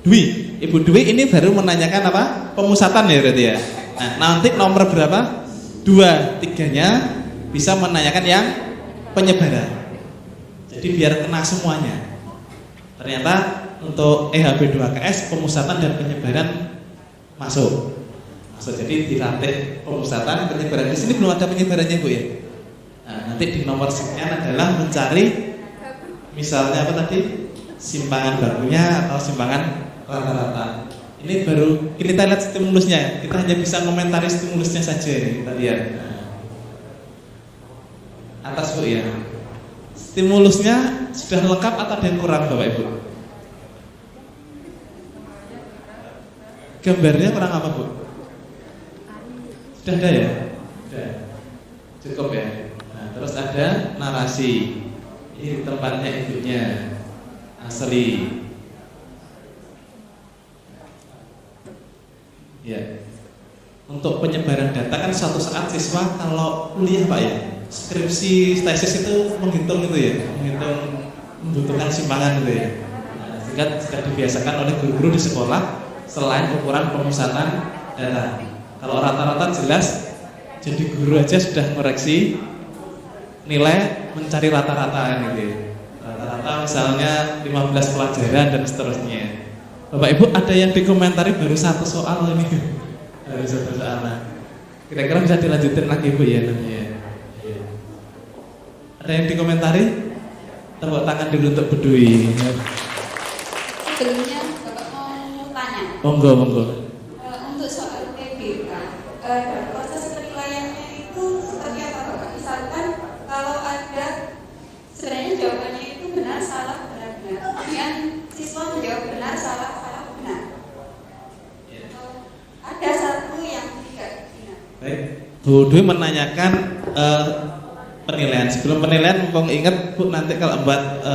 Dwi. Ibu Dwi ini baru menanyakan apa? Pemusatan ya berarti ya. Nah, nanti nomor berapa? 2, 3-nya bisa menanyakan yang penyebaran. Jadi biar kena semuanya. Ternyata untuk EHB 2KS pemusatan dan penyebaran masuk. Jadi dilatih pemusatan, penyebaran. Di sini belum ada penyebarannya Bu ya. Nah, nanti di nomor sekian adalah mencari misalnya apa tadi? Simpangan bakunya atau simpangan rata-rata. Ini baru kita lihat stimulusnya. Kita hanya bisa komentari stimulusnya saja ini. Kita lihat. Atas Bu ya. Stimulusnya sudah lengkap atau ada yang kurang Bapak Ibu? Gambarnya kurang apa Bu? Sudah ada ya? Sudah. Cukup ya. Nah, terus ada narasi. Ini tempatnya ibunya. Asli. Ya. untuk penyebaran data kan suatu saat siswa kalau kuliah Pak ya, skripsi, tesis itu menghitung itu ya, menghitung membutuhkan simpangan gitu ya. Nah, sehingga sudah dibiasakan oleh guru-guru di sekolah selain ukuran pemusatan data. Kalau rata-rata jelas, jadi guru aja sudah koreksi nilai mencari rata-rata gitu ya. Rata-rata misalnya 15 pelajaran dan seterusnya. Bapak Ibu ada yang dikomentari baru satu soal ini. Baru satu soal. Kira-kira bisa dilanjutin lagi Bu ya nanti ya. Ada yang dikomentari? Tepuk tangan dulu untuk Bedui. Sebelumnya Bapak mau tanya. Monggo, monggo. Untuk soal PBK, proses penilaiannya itu seperti apa Bapak? Misalkan kalau ada sebenarnya jawabannya itu benar, salah, benar. Kemudian siswa menjawab benar, salah, benar. Ada satu yang tidak benar. Baik, Bu Dwi menanyakan penilaian. Sebelum penilaian, mumpung ingat Bu nanti kalau buat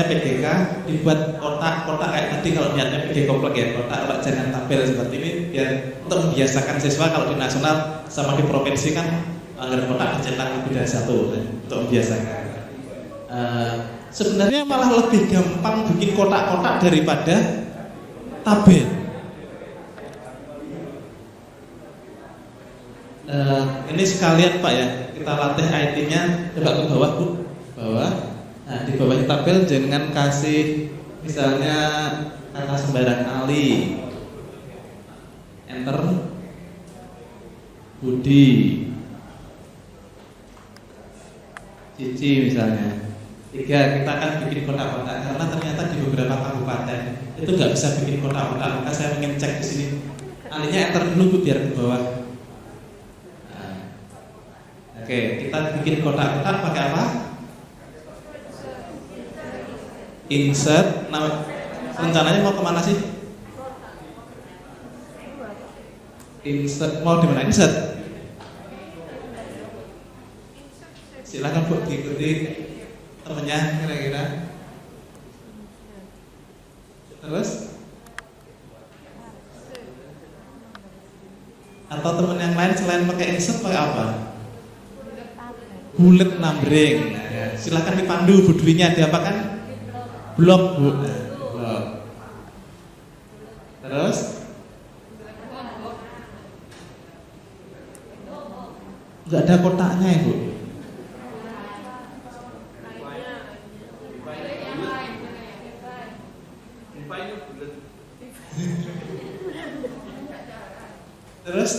PGK dibuat kotak-kotak kayak tadi kalau niatnya PG komplek ya, kotak jangan tabel seperti ini biar untuk membiasakan siswa kalau di nasional sama di provinsi kan anggaran kotak dicetak lebih dari satu untuk membiasakan. Sebenarnya malah lebih gampang bikin kotak-kotak daripada tabel. Ini sekalian Pak ya, kita latih IT-nya, coba ke bawah Bu, bawah. Nah di bawah tabel jangan kasih misalnya kata sembarang Ali, enter, Budi, Cici misalnya. 3 kita akan bikin kotak-kotak karena ternyata di beberapa kabupaten itu nggak bisa bikin kotak-kotak, maka saya ingin cek di sini. Alinya enter dulu Bu biar ke bawah. Oke, kita bikin kotak-kotak pakai apa? Insert. Nah, rencananya mau kemana sih? Insert, mau di mana insert? Silakan Bu diikuti temennya kira-kira. Terus? Atau temen yang lain selain pakai insert pakai apa? Bulet numbering. Nah, silakan dipandu Bu Dwi-nya diapakan? Blok Bu. Blok. Terus? Enggak ada kotaknya ya Bu. Terus?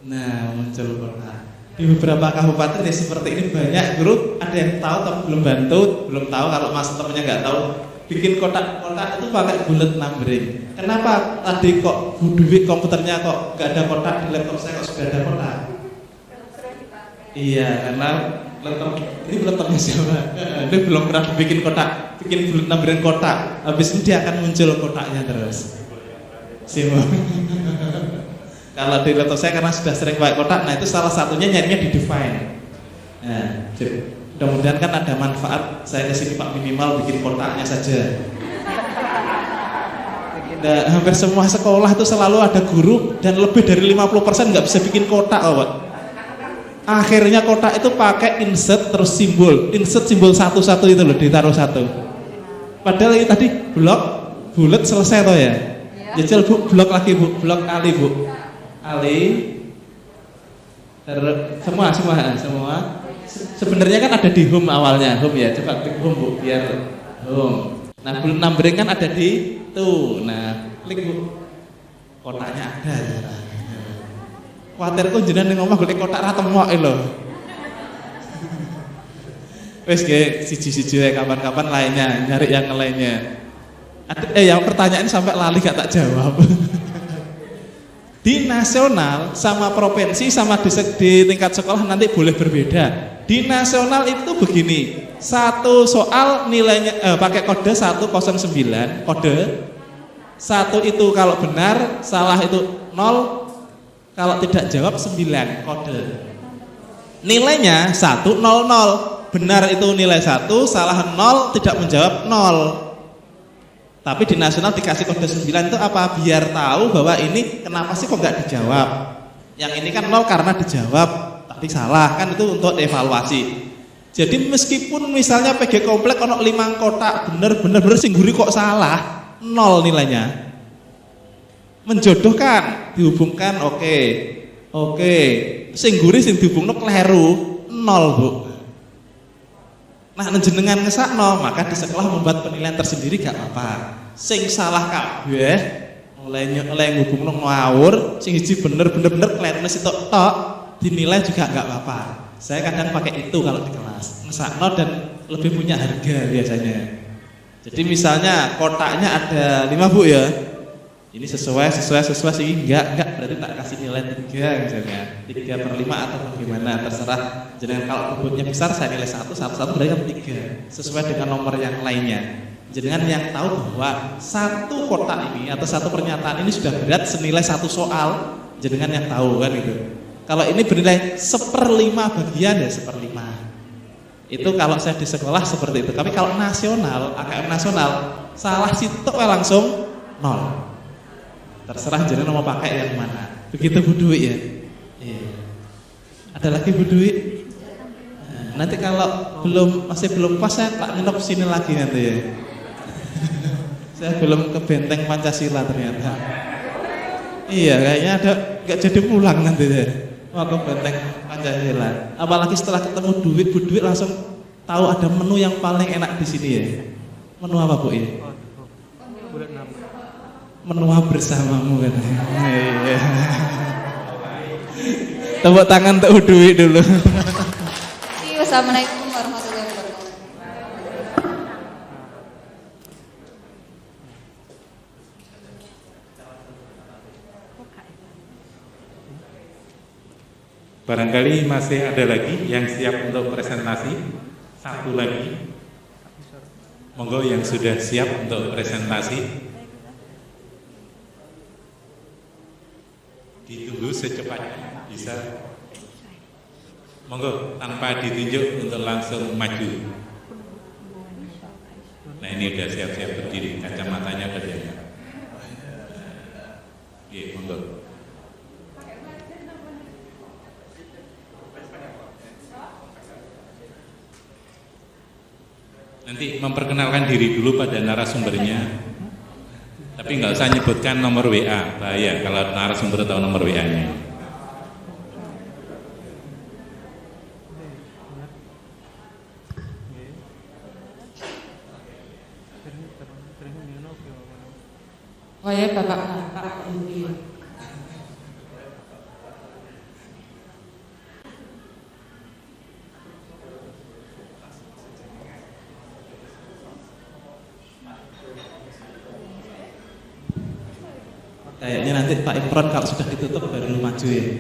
Nah, muncul kotak. Di beberapa kabupaten ya seperti ini banyak guru, ada yang tahu tapi belum bantu, belum tahu kalau mas temennya nggak tahu bikin kotak-kotak itu pakai bullet numbering. Kenapa tadi kok Bu Dwi komputernya kok nggak ada kotak, di laptop saya kok sudah ada kotak? Iya, karena laptop ini laptopnya siapa? Dia belum pernah bikin kotak, bikin bullet numbering kotak. Habis ini dia akan muncul kotaknya terus. Simon. Kalau di laptop saya karena sudah sering pakai kotak, nah itu salah satunya nyarinya di define. Nah, mudah-mudahan kan ada manfaat. Saya kesini Pak minimal bikin kotaknya saja. Nah, hampir semua sekolah itu selalu ada guru dan lebih dari 50% nggak bisa bikin kotak, Pak. Akhirnya kotak itu pakai insert terus simbol, insert simbol satu-satu itu loh ditaruh satu. Padahal ini tadi blok, bulat selesai toh ya. Jajal Bu, blok lagi Bu, blok kali Bu. Ali, semua. Sebenarnya kan ada di home awalnya, home ya. Coba klik home Bu, biar home. Nah, bullet numbering kan ada di tuh. Nah, klik Bu. Kotaknya ada. Kuatir kok jenengan ngomong golek kotak ra temok lho. Wes ge siji-siji kapan-kapan lainnya, nyari yang lainnya. Yang pertanyaan sampai lali gak tak jawab. Di nasional sama provinsi sama di tingkat sekolah nanti boleh berbeda. Di nasional itu begini, satu soal nilainya pakai kode 109, kode 1 itu kalau benar, salah itu 0, kalau tidak jawab 9, kode. Nilainya 100, benar itu nilai 1, salah 0, tidak menjawab 0. Tapi di nasional dikasih kode 9 itu apa? Biar tahu bahwa ini kenapa sih kok nggak dijawab. Yang ini kan 0 karena dijawab, tapi salah, kan itu untuk evaluasi. Jadi meskipun misalnya PG komplek ono 5 kotak bener sing guri kok salah, 0 nilainya. Menjodohkan, dihubungkan oke. Sing guri sing dihubungno kleru, 0, Bu. Nah, jenengan ngesakno, maka di sekolah membuat penilaian tersendiri gak apa-apa. Sing salah kabeh, oleh ngubungno ngawur, sing siji bener kleru sitok tok, dinilai juga gak apa-apa. Saya kadang pakai itu kalau di kelas. Ngesakno dan lebih punya harga biasanya. Jadi misalnya kotaknya ada 5, Bu ya. Ini sesuai sih enggak berarti tak kasih nilai 3 misalnya 3/5 atau bagaimana terserah. Jadi kalau bobotnya besar saya nilai 1 berarti kan 3 sesuai dengan nomor yang lainnya. Jangan yang tahu bahwa satu kotak ini atau satu pernyataan ini sudah berat senilai 1 soal. Jangan yang tahu kan itu. Kalau ini bernilai 1/5 bagian ya 1/5. Itu kalau saya di sekolah seperti itu. Tapi kalau nasional, AKM nasional salah sitok langsung 0. Terserah jadi mau pakai yang mana. Begitu Bu Dwi ya. Iya. Ada lagi Bu Dwi? Nah, nanti kalau masih belum pas saya tak nginep sini lagi nanti ya. Saya belum ke benteng Pancasila ternyata. Iya, kayaknya ada nggak jadi pulang nanti ya. Mau ke benteng Pancasila. Apalagi setelah ketemu Bu Dwi langsung tahu ada menu yang paling enak di sini ya. Menu apa Bu ya? Menua bersamamu kan. Iya. Tepuk tangan untuk Udwi dulu. Wassalamualaikum warahmatullahi wabarakatuh. Barangkali masih ada lagi yang siap untuk presentasi. Satu lagi. Monggo yang sudah siap untuk presentasi. Ditunggu secepatnya bisa. Monggo tanpa ditunjuk untuk langsung maju. Nah ini udah siap-siap berdiri, kacamatanya udah diangkat. Iya, monggo. Nanti memperkenalkan diri dulu pada narasumbernya. Tapi nggak usah nyebutkan nomor WA, bahaya kalau narasumber tahu nomor WA-nya. Oh ya Bapak Ibu. Kayaknya nanti Pak Imron kalau sudah ditutup baru maju ya.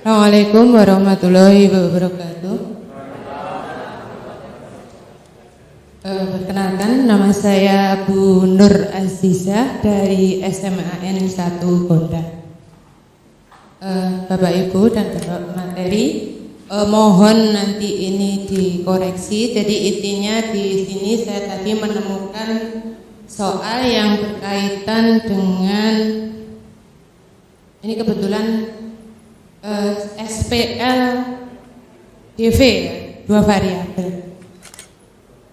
Assalamualaikum warahmatullahi wabarakatuh. Perkenalkan, nama saya Bu Nur Azizah dari SMAN 1 Gonda. Bapak Ibu dan Bapak materi, mohon nanti ini dikoreksi. Jadi intinya di sini saya tadi menemukan soal yang berkaitan dengan ini kebetulan SPL DV ya, 2 variabel.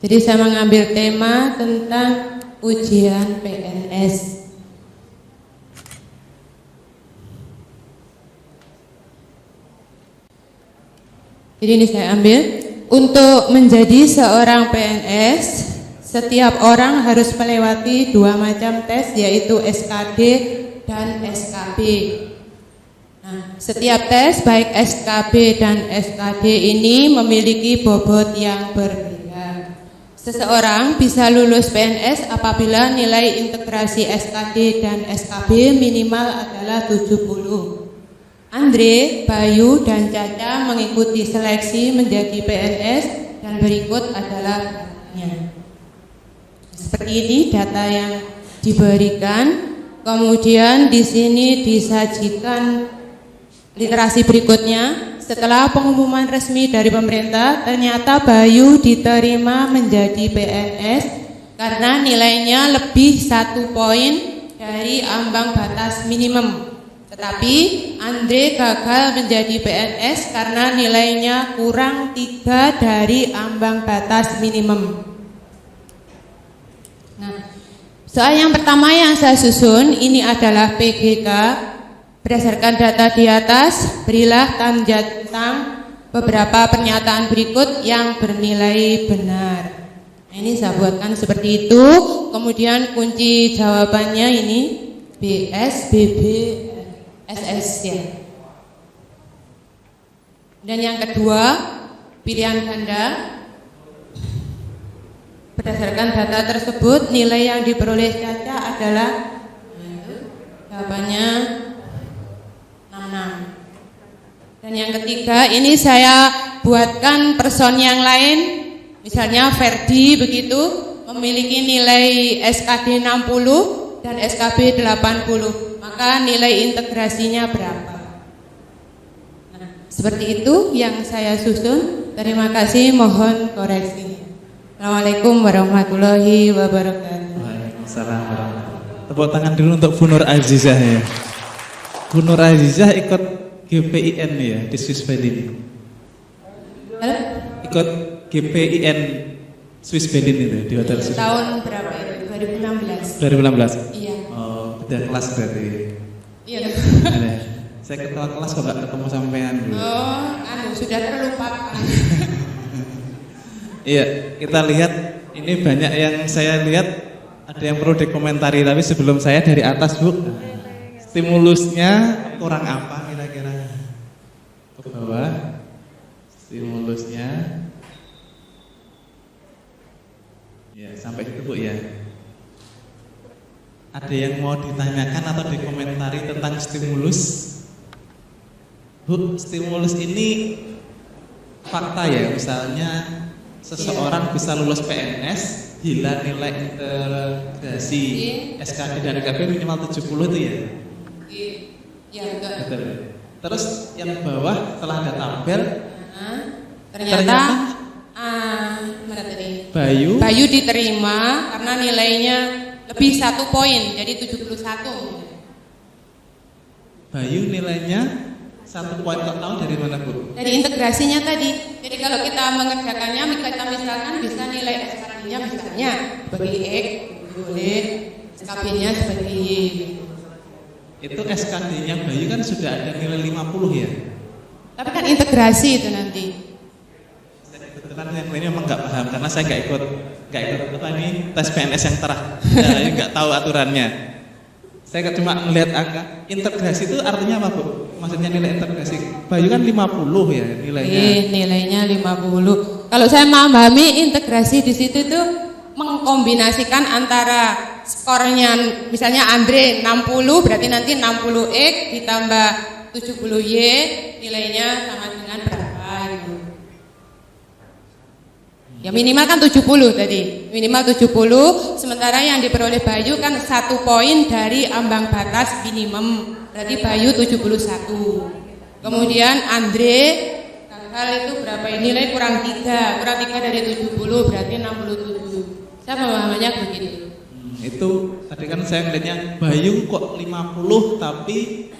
Jadi saya mengambil tema tentang ujian PNS. Jadi ini saya ambil. Untuk menjadi seorang PNS, setiap orang harus melewati 2 macam tes, yaitu SKD dan SKB. Nah, setiap tes baik SKB dan SKD ini memiliki bobot yang berbeda. Seseorang bisa lulus PNS apabila nilai integrasi SKD dan SKB minimal adalah 70. Andre, Bayu, dan Caca mengikuti seleksi menjadi PNS dan berikut adalah datanya. Seperti ini data yang diberikan. Kemudian di sini disajikan literasi berikutnya. Setelah pengumuman resmi dari pemerintah, ternyata Bayu diterima menjadi PNS karena nilainya lebih 1 poin dari ambang batas minimum. Tetapi Andre gagal menjadi PNS karena nilainya kurang 3 dari ambang batas minimum. Nah, soal yang pertama yang saya susun ini adalah PGK. Berdasarkan data di atas, berilah tanda tentang beberapa pernyataan berikut yang bernilai benar. Nah, ini saya buatkan seperti itu. Kemudian kunci jawabannya ini BS, BB, SS ya. Dan yang kedua, pilihan ganda. Berdasarkan data tersebut, nilai yang diperoleh Caca adalah jawabannya 66. Dan yang ketiga, ini saya buatkan person yang lain. Misalnya Ferdi begitu, memiliki nilai SKD 60 dan SKB 80. Maka nilai integrasinya berapa? Nah, seperti itu yang saya susun. Terima kasih, mohon koreksi. Assalamualaikum warahmatullahi wabarakatuh. Waalaikumsalam warahmatullahi. Tepuk tangan dulu untuk Bu Nur Azizah ya. Bu Nur Azizah ikut GPIN ya di Swiss Berlin. Halo? Ikut GPIN Swiss Berlin itu di hotel Swiss. Tahun berapa itu? 2016. 2016. Iya. Oh, beda kelas berarti. Iya. Ada. Saya ketua kelas kok gak ketemu sampean dulu. Oh, sudah terlupakan. Iya, kita lihat ini banyak yang saya lihat ada yang perlu dikomentari, tapi sebelum saya dari atas Bu, stimulusnya kurang apa kira-kira? Ke bawah, stimulusnya, ya sampai itu Bu ya. Ada yang mau ditanyakan atau dikomentari tentang stimulus? Bu, stimulus ini fakta ya, misalnya seseorang bisa lulus PNS bila nilai integrasi SKD dan SKB minimal 70 itu ya? Iya, betul. Betul. Terus yang bawah setelah ada tabel ternyata mana tadi? Bayu diterima karena nilainya lebih 1 poin, jadi 71. Bayu nilainya 1 poin total dari mana Bu? Dari integrasinya tadi. Jadi kalau kita mengerjakannya, kita misalkan bisa nilai SKD-nya misalnya sebagai X, boleh SKB-nya sebagai Y. Itu SKD-nya Bayu kan sudah ada nilai 50 ya? Tapi kan integrasi itu nanti. Kebetulan yang ini memang nggak paham karena saya nggak ikut apa ini tes PNS yang ya, nggak tahu aturannya. Saya cuma melihat angka. Integrasi itu artinya apa Bu? Maksudnya nilai integrasi. Bayu kan 50 ya nilainya. Nilainya 50. Kalau saya memahami integrasi di situ tuh mengkombinasikan antara skornya, misalnya Andre 60 berarti nanti 60X ditambah 70Y nilainya sama dengan berapa gitu. Ya minimal kan 70 tadi, minimal 70, sementara yang diperoleh Bayu kan 1 poin dari ambang batas minimum, berarti Bayu 71. Kemudian Andre gagal itu berapa nilai kurang 3 dari 70 berarti 67. Saya pemahamannya begitu. Itu tadi kan saya melihatnya Bayu kok 50 tapi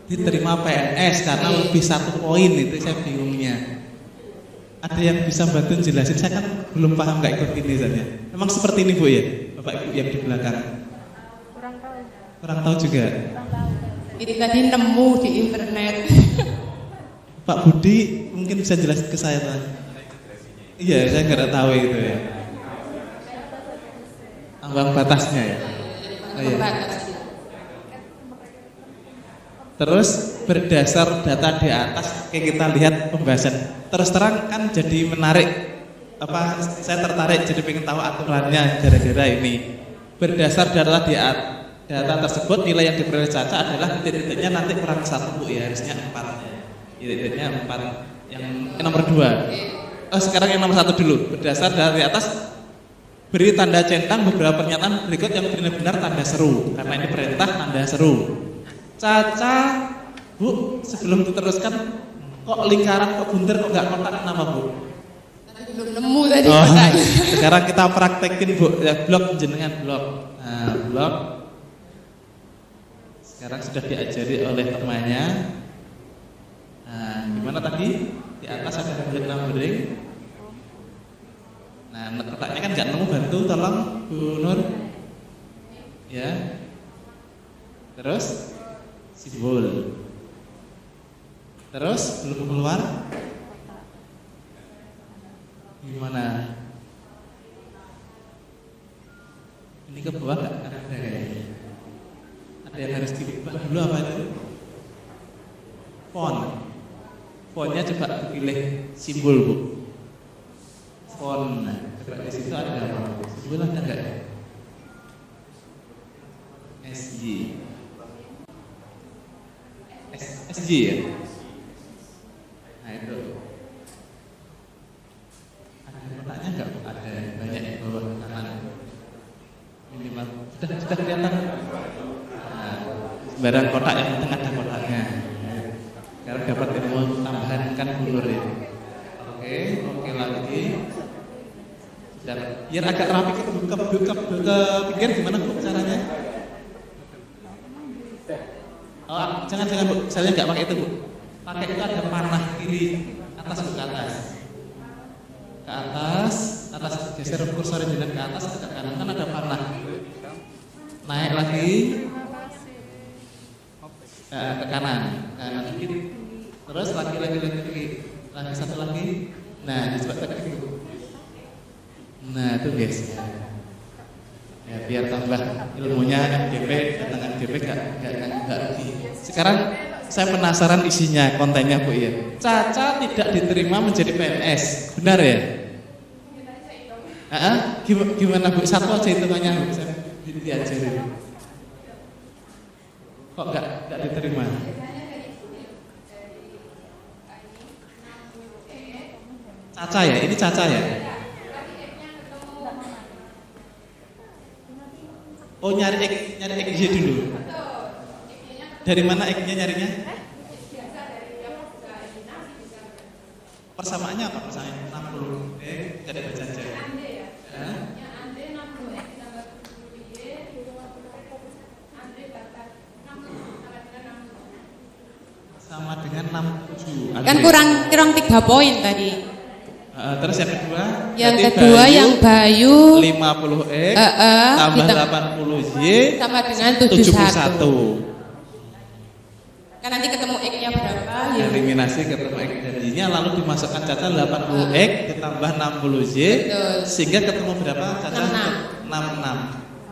diterima PNS karena lebih 1 poin, itu saya bingungnya. Ada yang bisa bantu jelasin? Saya kan belum paham, nggak ikut ini saja. Memang seperti ini Bu ya, Bapak Ibu yang di belakang. Kurang tahu juga. Ini tadi nemu di internet. Pak Budi mungkin bisa jelaskan ke saya Pak. Iya, saya nggak tahu itu ya. Ambang batasnya ya. Oh, iya. Terus berdasar data di atas, kayak kita lihat pembahasan. Terus terang kan jadi menarik. Saya tertarik jadi pengen tahu aturannya gara-gara ini. Berdasar data data tersebut, nilai yang diperoleh Caca adalah titik-titiknya nanti kurang 1 Bu ya, harusnya 4. Titik-titiknya 4. Yang nomor 2. Sekarang yang nomor 1 dulu. Berdasar dari atas, beri tanda centang beberapa pernyataan berikut yang benar-benar tanda seru. Karena ini perintah tanda seru. Caca, Bu, sebelum diteruskan, kok lingkaran, kok buntir, kok nggak kotak, kenapa Bu? Belum nemu tadi kotaknya. Sekarang kita praktekin Bu, ya, blok jenengan blok. Nah, blok. Sekarang sudah diajari oleh temannya. Nah, gimana tadi? Di atas ada bulat numbering. Nah, kotaknya kan nggak nemu, bantu tolong Bu Nur. Ya. Terus simbol. Terus belum keluar. Gimana? Ini ke bawah nggak ada kayaknya. Ada yang harus diubah dulu apa itu? Font. Fontnya coba pilih simbol Bu. Font. Nah, coba di situ ada apa? Simbol ada nggak ya? SJ. SJ ya? Nah itu. Ada kotaknya enggak? Ada banyak di bawah kanan. Minimal. Sudah kelihatan. Nah, sembarang kotak yang penting ada kotaknya. Sekarang dapat ilmu tambahan kan bulur ya. Oke lagi. Sudah. Biar agak rapi ke pinggir gimana Bu caranya? Oh, jangan Bu, saya nggak pakai itu Bu. Pakai itu ada panah kiri atas ke atas geser kursor jalan ke atas ke kanan kan ada panah. Naik lagi ke kanan dikit. Terus lagi satu lagi. Nah, coba tekan Bu. Nah, itu guys. Ya, biar tambah ilmunya MDP, datang MDP enggak rugi. Sekarang saya penasaran isinya, kontennya Bu ya. Caca tidak diterima menjadi PNS, benar ya? Gimana Bu? Satu aja hitungannya Bu, saya diajarin. Kok enggak diterima? Caca ya, ini Caca ya? Oh nyari X dulu. Dari mana X-nya nyarinya? Persamaannya apa? Persamaannya 60. Jadi baca aja. Sama dengan 67. Kan kurang 3 poin tadi. Terus yang kedua? Yang kedua yang Bayu 50X tambah 80Y sama dengan 71. Kan nanti ketemu X-nya berapa? Eliminasi ketemu X jadinya lalu dimasukkan Caca 80X ditambah 60Y sehingga ketemu berapa Caca? 66.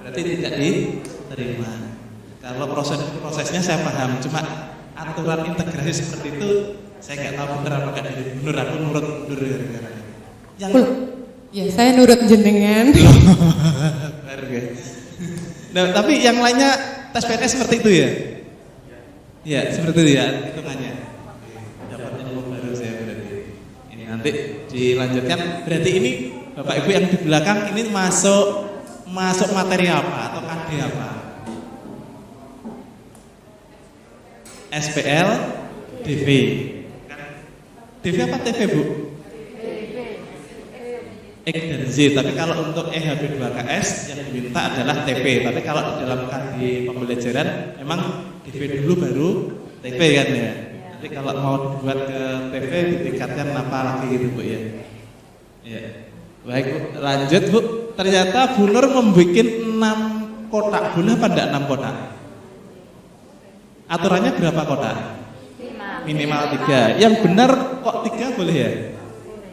Berarti tidak diterima. Kalau prosesnya saya paham, cuma aturan integrasi seperti itu saya nggak tahu benar apa nggak dari benar, aku nurut mundur gara-gara yang ya saya nurut jenengan. Nah, tapi yang lainnya tes PNS seperti itu ya? Ya seperti itu ya hitungannya. Dapat ilmu baru saya berarti. Ini nanti dilanjutkan. Berarti ini Bapak Ibu yang di belakang ini masuk materi apa atau KD apa? SPL, DV. DV apa TV Bu? X dan Z. Tapi kalau untuk EHB 2KS yang diminta adalah TP. Tapi kalau di dalam KD pembelajaran memang DV dulu baru TP kan ya. Nanti kalau mau dibuat ke TV ditingkatkan apa lagi gitu Bu ya. Ya. Baik Bu, lanjut Bu. Ternyata Bu Nur membuat 6 kotak. Boleh apa enggak 6 kotak? Aturannya berapa kotak? 5 Minimal 3. Yang benar kok 3 boleh ya?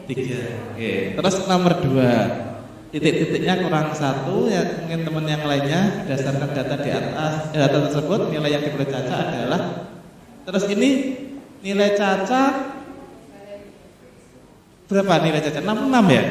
3. Oke. Terus nomor 2, titik-titiknya kurang 1 ya, mungkin teman yang lainnya berdasarkan data di atas data tersebut nilai yang diberi Caca adalah, terus ini nilai Caca berapa nilai Caca? 66 ya?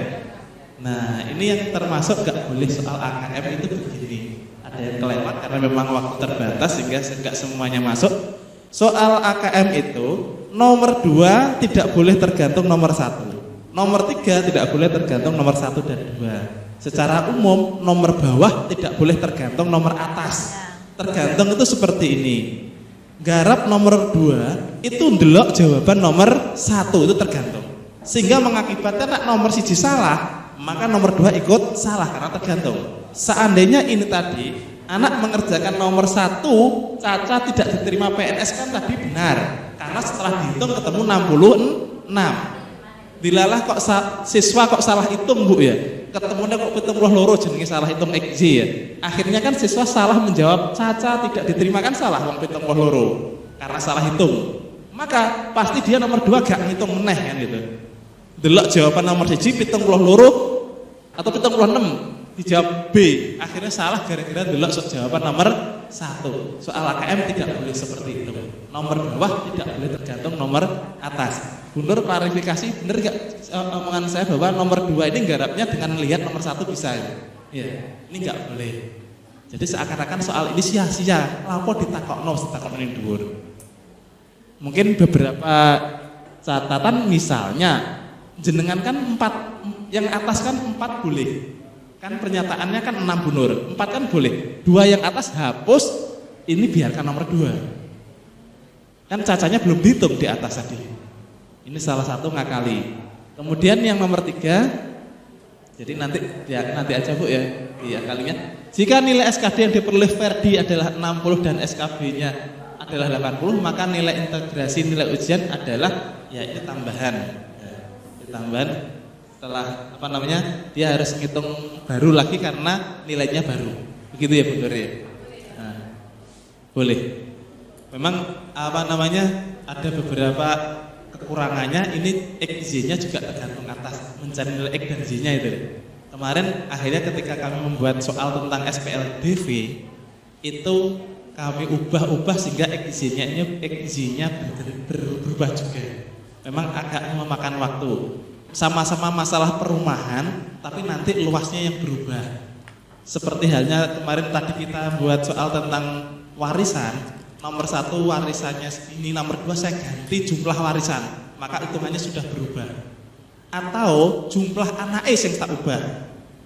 Nah ini yang termasuk gak boleh soal AKM itu begini, ada yang kelewat karena memang waktu terbatas sehingga gak semuanya masuk. Soal AKM itu nomor 2 tidak boleh tergantung nomor 1, nomor 3 tidak boleh tergantung nomor 1 dan 2. Secara umum nomor bawah tidak boleh tergantung nomor atas. Tergantung itu seperti ini, garap nomor 2 itu ndelok jawaban nomor 1 itu tergantung, sehingga mengakibatkan nak nomor 1 salah maka nomor 2 ikut salah karena tergantung. Seandainya ini tadi anak mengerjakan nomor 1 Caca tidak diterima PNS kan tadi benar, karena setelah dihitung ketemu 66. Dilalah kok siswa kok salah hitung Bu ya, ketemunya kok 72 jenenge salah hitung XJ ya. Akhirnya kan siswa salah menjawab Caca tidak diterima kan salah wong 72 karena salah hitung. Maka pasti dia nomor 2 gak ngitung meneh kan gitu. Delok jawaban nomor 1 72 atau 76 dijawab B, akhirnya salah gara-gara delok jawaban nomor 1. Soal AKM tidak boleh seperti itu. Nomor bawah tidak boleh tergantung nomor atas. Bu Nur klarifikasi, benar gak omongan saya bahwa nomor 2 ini garapnya dengan lihat nomor 1 bisa ya? Ini gak boleh. Jadi seakan-akan soal ini sia-sia, lapo ditakokno ini dhuwur. Mungkin beberapa catatan, misalnya jenengan kan 4, yang atas kan 4 boleh. Kan pernyataannya kan 6 Bu Nur, 4 kan boleh. 2 yang atas hapus, ini biarkan nomor 2. Kan Cacanya belum dihitung di atas tadi. Ini salah satu ngakali. Kemudian yang nomor 3, jadi nanti aja Bu ya, kalinya. Jika nilai SKD yang diperoleh Ferdi adalah 60 dan SKB-nya adalah 80, maka nilai integrasi nilai ujian adalah ya ini tambahan. Tambahan setelah dia harus ngitung baru lagi karena nilainya baru. Begitu ya Bu Nur ya. Nah, boleh. Memang ada beberapa kekurangannya, ini X Z-nya juga tergantung atas, mencari nilai X dan Z-nya itu. Kemarin akhirnya ketika kami membuat soal tentang SPLDV itu kami ubah sehingga X Z-nya berubah juga. Memang agak memakan waktu. Sama-sama masalah perumahan, tapi nanti luasnya yang berubah. Seperti halnya kemarin tadi kita buat soal tentang warisan, nomor 1 warisannya ini, nomor 2 saya ganti jumlah warisan, maka hitungannya sudah berubah. Atau jumlah anaknya yang tak ubah,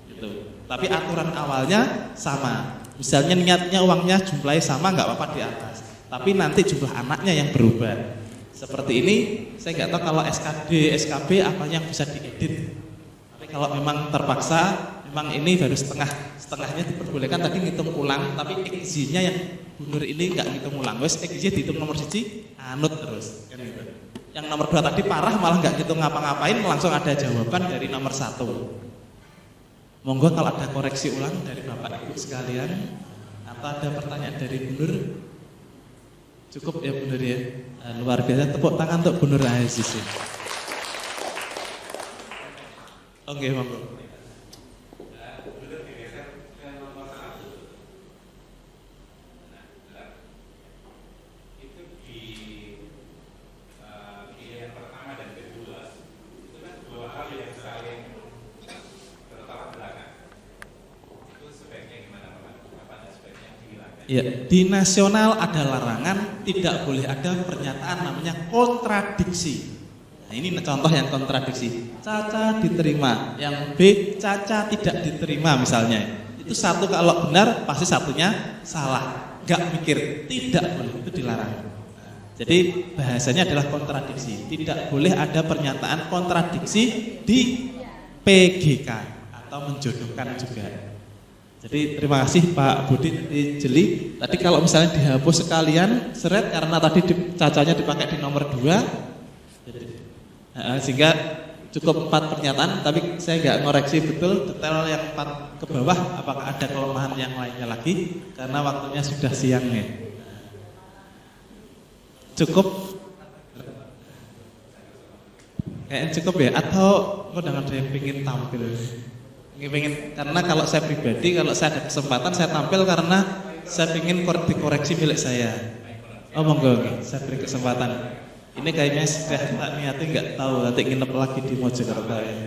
gitu. Tapi aturan awalnya sama. Misalnya niatnya uangnya jumlahnya sama, nggak apa-apa di atas. Tapi nanti jumlah anaknya yang berubah. Seperti ini, saya nggak tahu kalau SKD, SKB apa yang bisa diedit. Tapi kalau memang terpaksa, memang ini baru setengahnya diperbolehkan tadi ngitung ulang, tapi XZ-nya yang Bu Nur ini nggak ngitung ulang. Wes XZ dihitung nomor 1, anut terus. Kan gitu. Yang nomor 2 tadi parah malah nggak ngitung ngapa-ngapain, langsung ada jawaban dari nomor 1. Monggo kalau ada koreksi ulang dari Bapak Ibu sekalian, atau ada pertanyaan dari Bu Nur. Cukup ya Bu Nur ya. Luar biasa, tepuk tangan untuk Bu Nur Aziz. Oke, monggo. Ya, di nasional ada larangan, tidak boleh ada pernyataan namanya kontradiksi. Nah, ini contoh yang kontradiksi. Caca diterima, yang B Caca tidak diterima misalnya. Itu satu kalau benar pasti satunya salah. Gak mikir, tidak boleh, itu dilarang. Jadi bahasanya adalah kontradiksi. Tidak boleh ada pernyataan kontradiksi di PGK atau menjodohkan juga. Jadi terima kasih Pak Budi jeli. Tadi kalau misalnya dihapus sekalian seret karena tadi Cacanya dipakai di nomor 2, sehingga cukup 4 pernyataan. Tapi saya nggak ngoreksi betul detail yang 4 ke bawah. Apakah ada kelemahan yang lainnya lagi? Karena waktunya sudah siang nih. Cukup Kayaknya cukup ya, atau kok udah ada yang pengen tampil? Pengen, karena kalau saya pribadi, kalau saya ada kesempatan saya tampil karena saya ingin dikoreksi milik saya. Oh monggo, saya beri kesempatan. Ini kayaknya sudah tak niati, nggak tahu nanti nginep lagi di Mojokerto ya.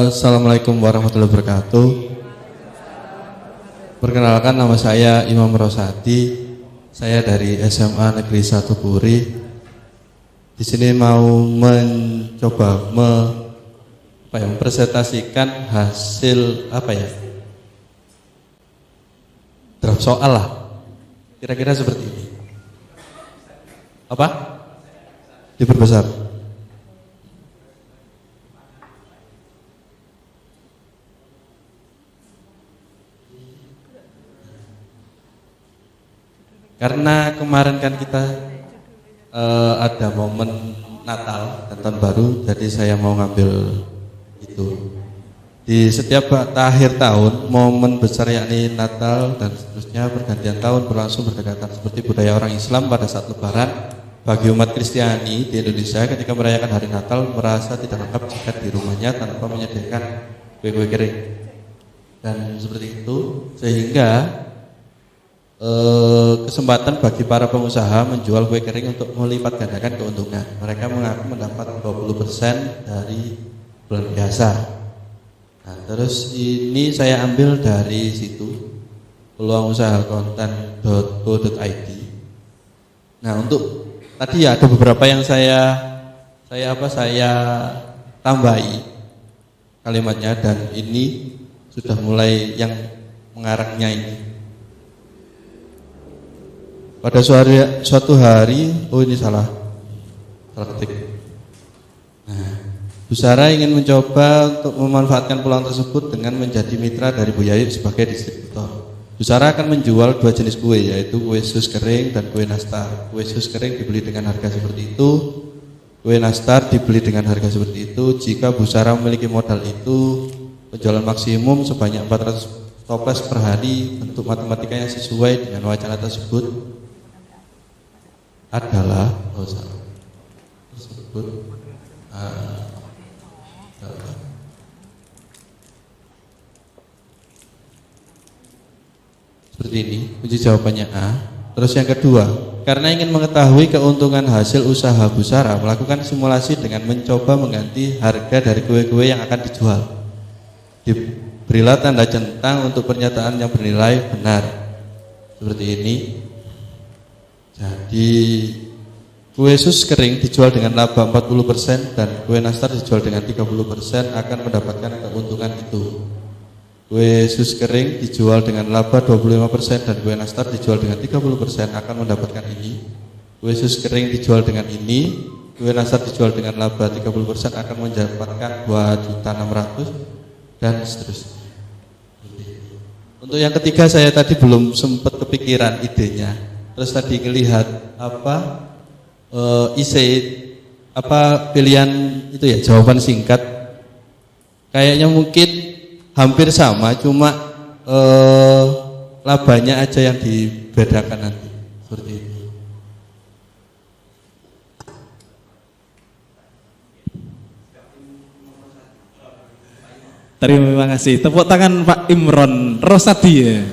Assalamualaikum warahmatullahi wabarakatuh. Perkenalkan, nama saya Imam Rosadi. Saya dari SMA Negeri 1 Puri. Di sini mau mencoba mempresentasikan hasil draft soal lah. Kira-kira seperti ini. Diperbesar. Karena kemarin kan kita ada momen Natal dan Tahun Baru, jadi saya mau ngambil itu. Di setiap akhir tahun, momen besar yakni Natal dan seterusnya, pergantian tahun berlangsung berdekatan seperti budaya orang Islam pada saat Lebaran. Bagi umat Kristiani di Indonesia, ketika merayakan hari Natal merasa tidak lengkap jika di rumahnya tanpa menyediakan kue-kue kering. Dan seperti itu, sehingga kesempatan bagi para pengusaha menjual kue kering untuk melipat gandakan keuntungan. Mereka mengaku mendapat 20% dari bulan biasa. Nah, terus ini saya ambil dari situ peluangusahakonten.co.id. Nah, untuk tadi ya ada beberapa yang saya tambahi kalimatnya, dan ini sudah mulai yang mengarangnya ini. Pada suatu hari, ini salah ketik. Nah, Bu Sarah ingin mencoba untuk memanfaatkan peluang tersebut dengan menjadi mitra dari Bu Yayu sebagai distributor. Bu Sarah akan menjual 2 jenis kue, yaitu kue sus kering dan kue nastar. Kue sus kering dibeli dengan harga seperti itu, kue nastar dibeli dengan harga seperti itu. Jika Bu Sarah memiliki modal itu, penjualan maksimum sebanyak 400 toples per hari. Bentuk matematika yang sesuai dengan wacana tersebut adalah seperti ini. Kunci jawabannya A. Terus yang kedua, karena ingin mengetahui keuntungan hasil usaha Bu Sarah, melakukan simulasi dengan mencoba mengganti harga dari kue-kue yang akan dijual. Diberilah tanda centang untuk pernyataan yang bernilai benar. Seperti ini. Jadi kue sus kering dijual dengan laba 40% dan kue nastar dijual dengan 30% akan mendapatkan keuntungan itu. Kue sus kering dijual dengan laba 25% dan kue nastar dijual dengan 30% akan mendapatkan ini. Kue sus kering dijual dengan ini, kue nastar dijual dengan laba 30% akan mendapatkan 2.600.000 dan seterusnya. Untuk yang ketiga saya tadi belum sempat kepikiran idenya. Terus tadi ngelihat pilihan itu ya, jawaban singkat. Kayaknya mungkin hampir sama, cuma labanya aja yang dibedakan nanti. Seperti itu. Terima kasih. Tepuk tangan Pak Imron Rosadi ya.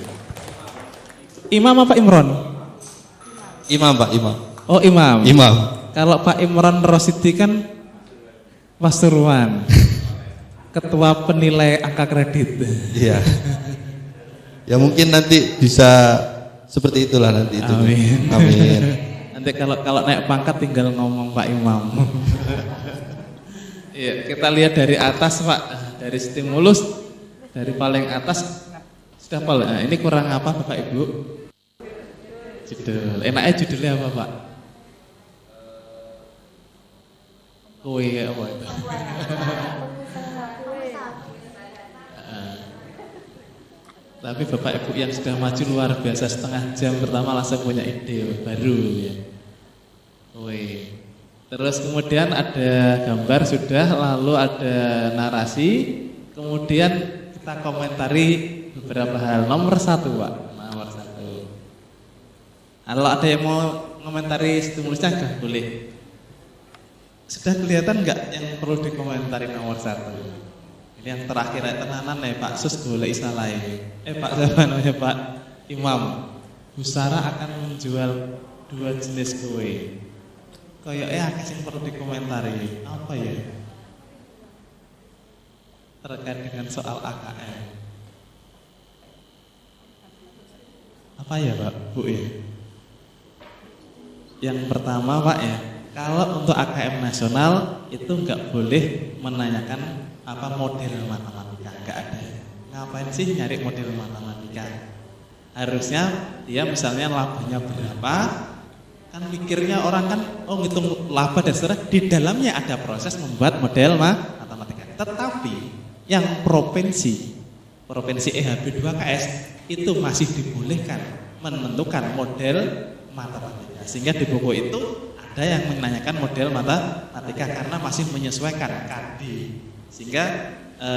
Imam apa Imron? Imam Pak, Imam. Oh Imam. Imam. Kalau Pak Imron Rosidi kan Pasuruan, ketua penilai angka kredit. Iya. Ya mungkin nanti bisa seperti itulah nanti itu. Amin. Amin. Nanti kalau naik pangkat tinggal ngomong Pak Imam. Iya, kita lihat dari atas Pak, dari stimulus dari paling atas sudah paling. Nah, ini kurang apa Bapak Ibu? Judul, enaknya judulnya apa Pak? Kue apa itu? Tapi Bapak Ibu yang sudah maju luar biasa, setengah jam pertama langsung punya ide baru ya. Kue. Terus kemudian ada gambar sudah, lalu ada narasi, kemudian kita komentari beberapa hal. Nomor 1 Pak, nomor 1. Kalau ada yang mau komentari stimulusnya nggak boleh. Sudah kelihatan nggak yang perlu dikomentari nomor 1? Ini yang terakhir tenanan ya Pak Sus boleh salah Pak siapa namanya Pak Imam. Busara akan menjual 2 jenis kue. Kayaknya akeh sing perlu dikomentari. Apa ya? Terkait dengan soal AKM. Apa ya Pak, Bu ya? Yang pertama Pak ya, kalau untuk AKM nasional itu nggak boleh menanyakan apa model matematika, nggak ada. Ngapain sih nyari model matematika? Harusnya dia misalnya labanya berapa, kan mikirnya orang kan ngitung laba dan seterusnya, di dalamnya ada proses membuat model matematika. Tetapi yang provinsi EHB 2KS itu masih dibolehkan menentukan model matematika. Sehingga di buku itu ada yang menanyakan model matematika karena masih menyesuaikan KD. Sehingga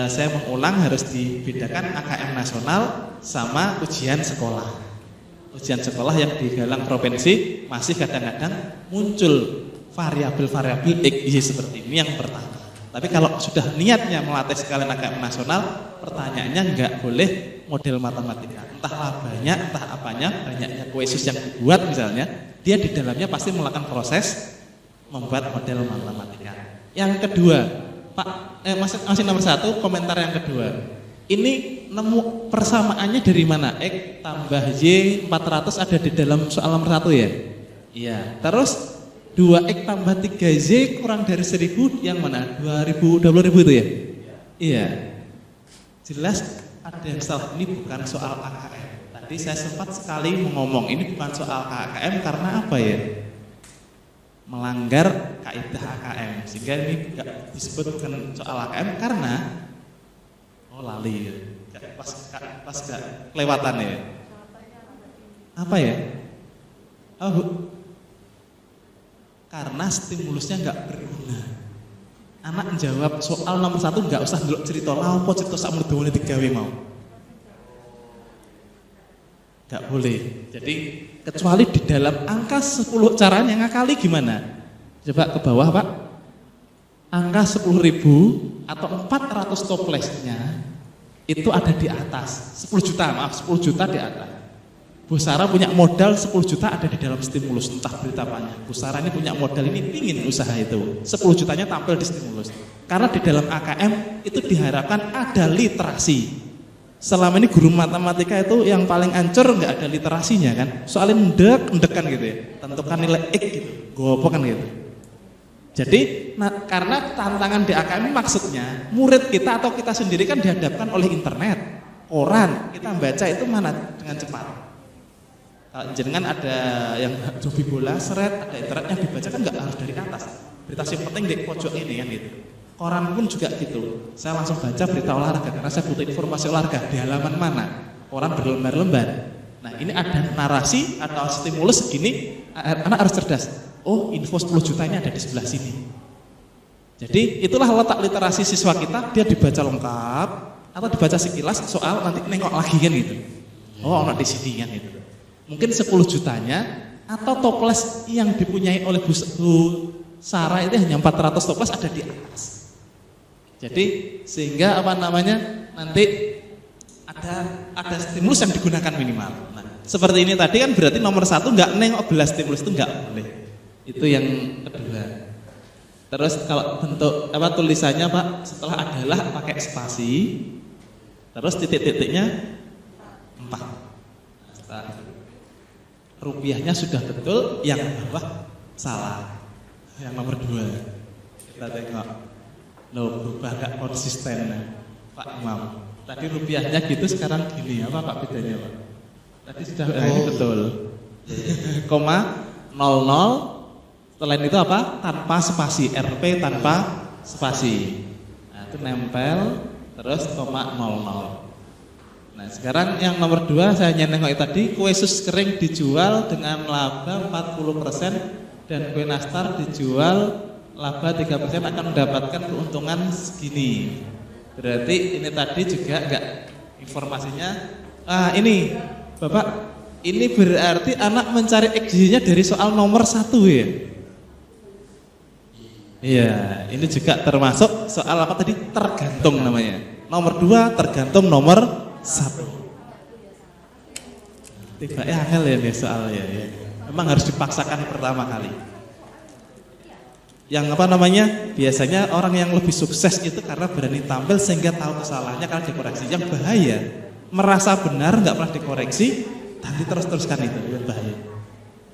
saya mengulang harus dibedakan AKM nasional sama ujian sekolah. Ujian sekolah yang digalang provinsi masih kadang-kadang muncul variabel-variabel XY seperti ini yang pertama. Tapi kalau sudah niatnya melatih sekalian AKM nasional, pertanyaannya nggak boleh model matematika. Entah labanya, entah apanya, banyaknya kue sus yang dibuat misalnya, dia di dalamnya pasti melakukan proses membuat model matematika. Yang kedua, Pak, masih nomor 1, komentar yang kedua. Ini nemu persamaannya dari mana? X tambah Y 400 ada di dalam soal nomor 1 ya? Iya. Terus 2X tambah 3Z kurang dari 1000 yang mana? 20.000 itu ya? Iya. Jelas ada yang salah, ini bukan soal AKM. Tadi saya sempat sekali ngomong ini bukan soal AKM karena apa ya? Melanggar kaidah AKM. Sehingga ini tidak disebut bukan soal AKM karena lali pas gak kelewatan ya. Apa ya? Bu. Karena stimulusnya nggak berguna. Anak jawab soal nomor 1 nggak usah dulu cerita apa cerita sak merduane digawe mau. Nggak boleh. Jadi kecuali di dalam angka 10 caranya ngakali gimana? Coba ke bawah Pak. Angka 10.000 atau 400 toplesnya itu ada di atas 10 juta, maaf 10 juta di atas. Bu Sarah punya modal 10 juta ada di dalam stimulus, entah berita apanya. Bu Sarah ini punya modal ini pingin usaha itu 10 jutanya tampil di stimulus. Karena di dalam AKM itu diharapkan ada literasi. Selama ini guru matematika itu yang paling ancur nggak ada literasinya kan. Soalnya ndek-ndekan gitu ya, tentukan nilai X gitu, gopo kan gitu. Jadi karena tantangan di AKM maksudnya murid kita atau kita sendiri kan dihadapkan oleh internet, koran, kita baca itu mana dengan cepat. Kalau jenengan ada yang hobi bola, seret, ada internetnya dibaca kan nggak harus dari atas. Berita yang penting di pojok ini kan gitu. Koran pun juga gitu. Saya langsung baca berita olahraga karena saya butuh informasi olahraga di halaman mana. Koran berlembar-lembar. Nah ini ada narasi atau stimulus segini, anak harus cerdas. Oh info 10 juta ini ada di sebelah sini. Jadi itulah letak literasi siswa kita, dia dibaca lengkap atau dibaca sekilas soal nanti nengok lagi kan gitu. Oh anak di sini kan gitu. Mungkin 10 jutanya atau toples yang dipunyai oleh Bu Sarah itu hanya 400 toples ada di atas. Jadi sehingga apa namanya nanti ada stimulus yang digunakan minimal. Nah, seperti ini tadi kan berarti nomor 1 nggak nengok belas stimulus itu nggak boleh. Itu yang kedua. Terus kalau bentuk tulisannya Pak setelah adalah pakai spasi, terus titik-titiknya 4. Rupiahnya sudah betul, yang bawah salah. Yang nomor 2 kita tengok. Loh, berubah gak konsisten Pak Imam. Tadi rupiahnya gitu, sekarang gini. Apa Pak bedanya Pak? Tadi sudah ini betul. Koma 00. Selain itu apa? Tanpa spasi. RP tanpa spasi. Nah, itu nempel terus koma 00. Nah, sekarang yang nomor 2 saya nengok tadi, kue sus kering dijual dengan laba 40% dan kue nastar dijual laba 3% akan mendapatkan keuntungan segini. Berarti ini tadi juga enggak informasinya. Ini Bapak, ini berarti anak mencari XG-nya dari soal nomor 1 ya? Iya, ini juga termasuk soal apa tadi? Tergantung namanya. Nomor 2 tergantung nomor 1. Tiba-tiba angel ya nih soalnya ya. Memang harus dipaksakan pertama kali. Yang apa namanya? Biasanya orang yang lebih sukses itu karena berani tampil sehingga tahu kesalahannya karena dikoreksi. Yang bahaya, merasa benar nggak pernah dikoreksi, tapi terus-teruskan itu bahaya.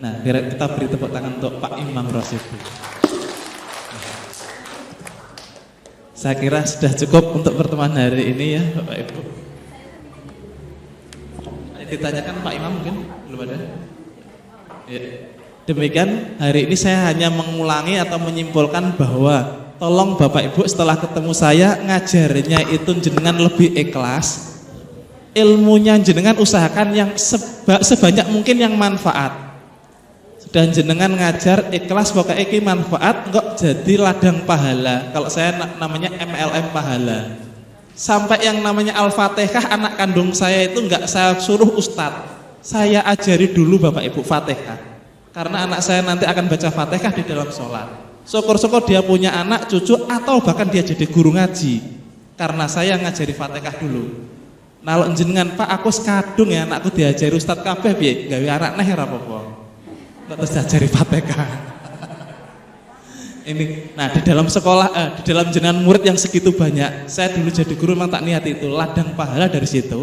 Nah, biar kita beri tepuk tangan untuk Pak Imam Rosyidi. Saya kira sudah cukup untuk pertemuan hari ini ya, Bapak Ibu. Ditanyakan Pak Imam mungkin belum ada. Ya. Demikian hari ini saya hanya mengulangi atau menyimpulkan bahwa tolong Bapak Ibu setelah ketemu saya ngajarnya itu jenengan lebih ikhlas. Ilmunya jenengan usahakan yang sebanyak mungkin yang manfaat. Dan jenengan ngajar ikhlas pokoknya iki manfaat kok jadi ladang pahala. Kalau saya namanya MLM pahala. Sampai yang namanya Al-Fatihah anak kandung saya itu enggak saya suruh ustadz. Saya ajari dulu Bapak Ibu Fatihah. Karena anak saya nanti akan baca Fatihah di dalam sholat. Syukur-syukur dia punya anak, cucu, atau bahkan dia jadi guru ngaji. Karena saya ngajari Fatihah dulu. Nah, kalau jenengan Pak aku sekadung ya anakku diajari ustadz kabeh piye? Gawe anak neh ora apa-apa. Terus diajari Fatihah. Ini, nah di dalam sekolah, di dalam jenengan murid yang segitu banyak, saya dulu jadi guru memang tak niat itu ladang pahala dari situ.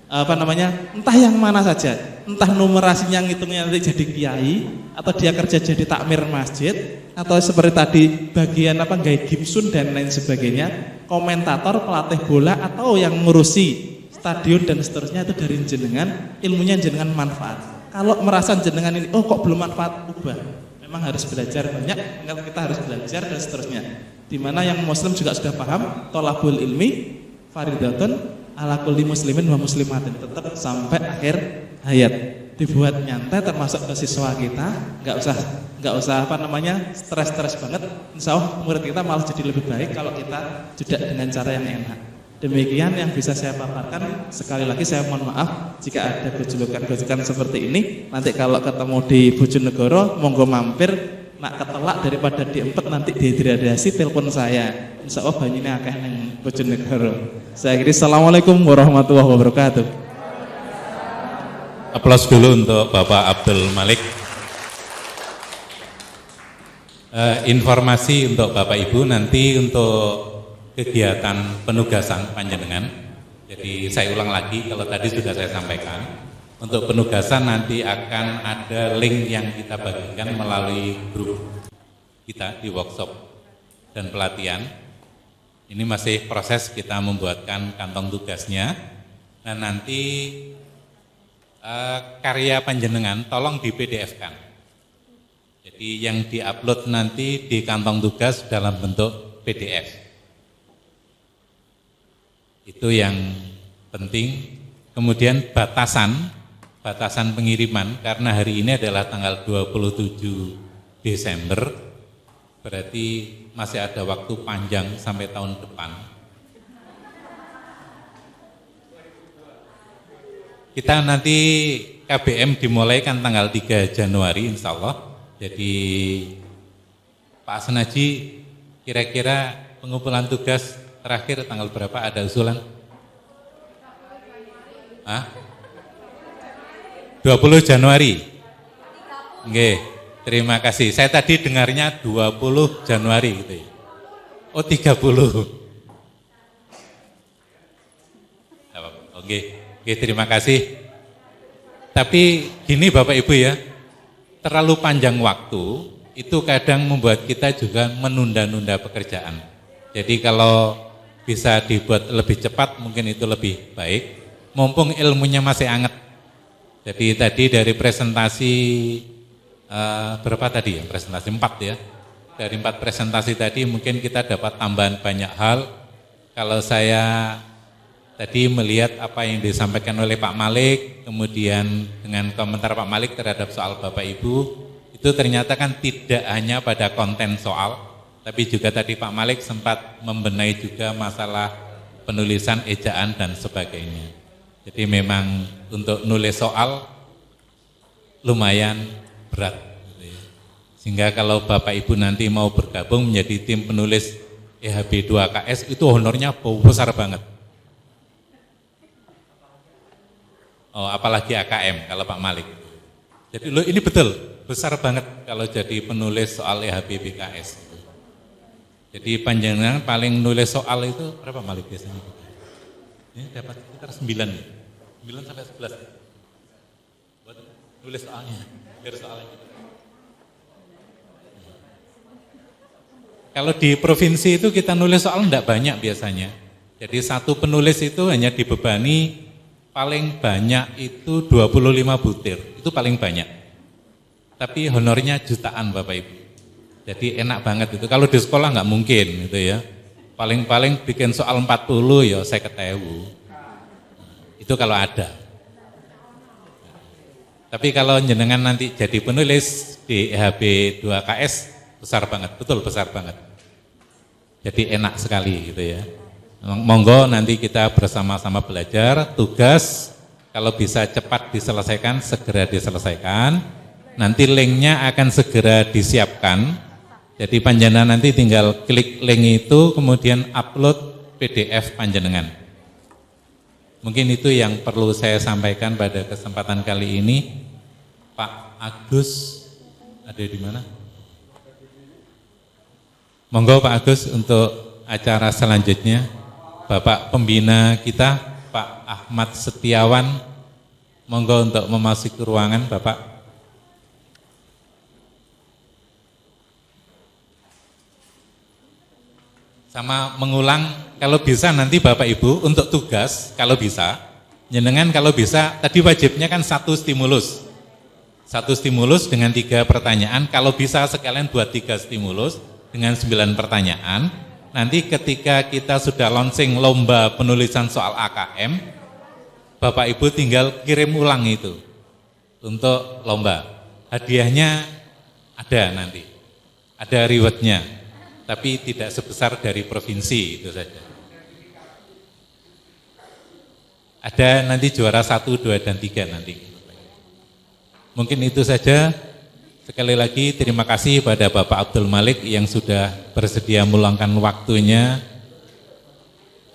Apa namanya? Entah yang mana saja, entah numerasinya ngitungnya nanti jadi kiai, atau dia kerja jadi takmir masjid, atau seperti tadi bagian apa gaya gimsun dan lain sebagainya, komentator, pelatih bola, atau yang ngurusi stadion dan seterusnya itu dari jenengan, ilmunya jenengan manfaat. Kalau merasa jenengan ini, oh kok belum manfaat, ubah. Memang harus belajar banyak, kita harus belajar dan seterusnya. Dimana yang muslim juga sudah paham, tolabul ilmi, faridatun, ala kulli muslimin wa muslimatin, tetap sampai akhir hayat. Dibuat nyantai termasuk ke siswa kita, nggak usah apa namanya stres banget. Insya Allah murid kita malah jadi lebih baik kalau kita juga dengan cara yang enak. Demikian yang bisa saya paparkan. Sekali lagi saya mohon maaf jika ada gojolokan seperti ini. Nanti kalau ketemu di Bojonegoro, monggo mampir. Nak ketelak daripada diempet nanti dihidratasi, telepon saya. Insya Allah banyaknya akeh neng Bojonegoro. Saya kira assalamualaikum warahmatullahi wabarakatuh. Aplaus dulu untuk Bapak Abdul Malik. Informasi untuk Bapak Ibu nanti untuk kegiatan penugasan panjenengan. Jadi saya ulang lagi, kalau tadi sudah saya sampaikan. Untuk penugasan nanti akan ada link yang kita bagikan melalui grup kita di workshop dan pelatihan. Ini masih proses kita membuatkan kantong tugasnya. Nah nanti karya panjenengan tolong di PDF-kan. Jadi yang diupload nanti di kantong tugas dalam bentuk PDF. Itu yang penting. Kemudian batasan pengiriman, karena hari ini adalah tanggal 27 Desember, berarti masih ada waktu panjang sampai tahun depan. Kita nanti KBM dimulai kan tanggal 3 Januari insya Allah. Jadi Pak Senaji, kira-kira pengumpulan tugas terakhir tanggal berapa, ada usulan? 20 Januari. Oke, terima kasih. Saya tadi dengarnya 20 Januari gitu ya. Oh 30. Oke, terima kasih. Tapi gini Bapak Ibu ya, terlalu panjang waktu itu kadang membuat kita juga menunda-nunda pekerjaan. Jadi kalau bisa dibuat lebih cepat mungkin itu lebih baik. Mumpung ilmunya masih hangat. Jadi tadi dari presentasi berapa tadi ya? Presentasi 4 ya. Dari 4 presentasi tadi mungkin kita dapat tambahan banyak hal. Kalau saya tadi melihat apa yang disampaikan oleh Pak Malik, kemudian dengan komentar Pak Malik terhadap soal Bapak Ibu, itu ternyata kan tidak hanya pada konten soal, tapi juga tadi Pak Malik sempat membenahi juga masalah penulisan, ejaan dan sebagainya. Jadi memang untuk nulis soal lumayan berat. Sehingga kalau Bapak Ibu nanti mau bergabung menjadi tim penulis EHB 2KS itu honornya besar banget. Oh, apalagi AKM kalau Pak Malik. Jadi lo ini betul besar banget kalau jadi penulis soal EHB BKS. Jadi panjangan paling nulis soal itu berapa Malik biasanya? Ini dapat sekitar 9 sampai 11 buat nulis soalnya, biar soalnya gitu. Kalau di provinsi itu kita nulis soal enggak banyak biasanya. Jadi satu penulis itu hanya dibebani paling banyak itu 25 butir, itu paling banyak. Tapi honornya jutaan Bapak Ibu. Jadi enak banget itu. Kalau di sekolah enggak mungkin gitu ya. Paling-paling bikin soal 40 ya saya ketemu. Itu kalau ada. Tapi kalau jenengan nanti jadi penulis di EHB 2KS besar banget, betul besar banget. Jadi enak sekali gitu ya. Monggo nanti kita bersama-sama belajar, tugas kalau bisa cepat diselesaikan, segera diselesaikan. Nanti linknya akan segera disiapkan. Jadi panjenengan nanti tinggal klik link itu, kemudian upload PDF panjenengan. Mungkin itu yang perlu saya sampaikan pada kesempatan kali ini. Pak Agus ada di mana? Monggo Pak Agus untuk acara selanjutnya. Bapak pembina kita Pak Ahmad Setiawan, monggo untuk memasuki ruangan Bapak. Sama mengulang, kalau bisa nanti Bapak Ibu untuk tugas, kalau bisa, jenengan kalau bisa, tadi wajibnya kan 1 stimulus. 1 stimulus dengan 3 pertanyaan, kalau bisa sekalian buat 3 stimulus dengan 9 pertanyaan. Nanti ketika kita sudah launching lomba penulisan soal AKM, Bapak Ibu tinggal kirim ulang itu untuk lomba. Hadiahnya ada nanti, ada rewardnya, tapi tidak sebesar dari provinsi itu saja. Ada nanti juara 1, 2, dan 3 nanti. Mungkin itu saja. Sekali lagi terima kasih pada Bapak Abdul Malik yang sudah bersedia meluangkan waktunya.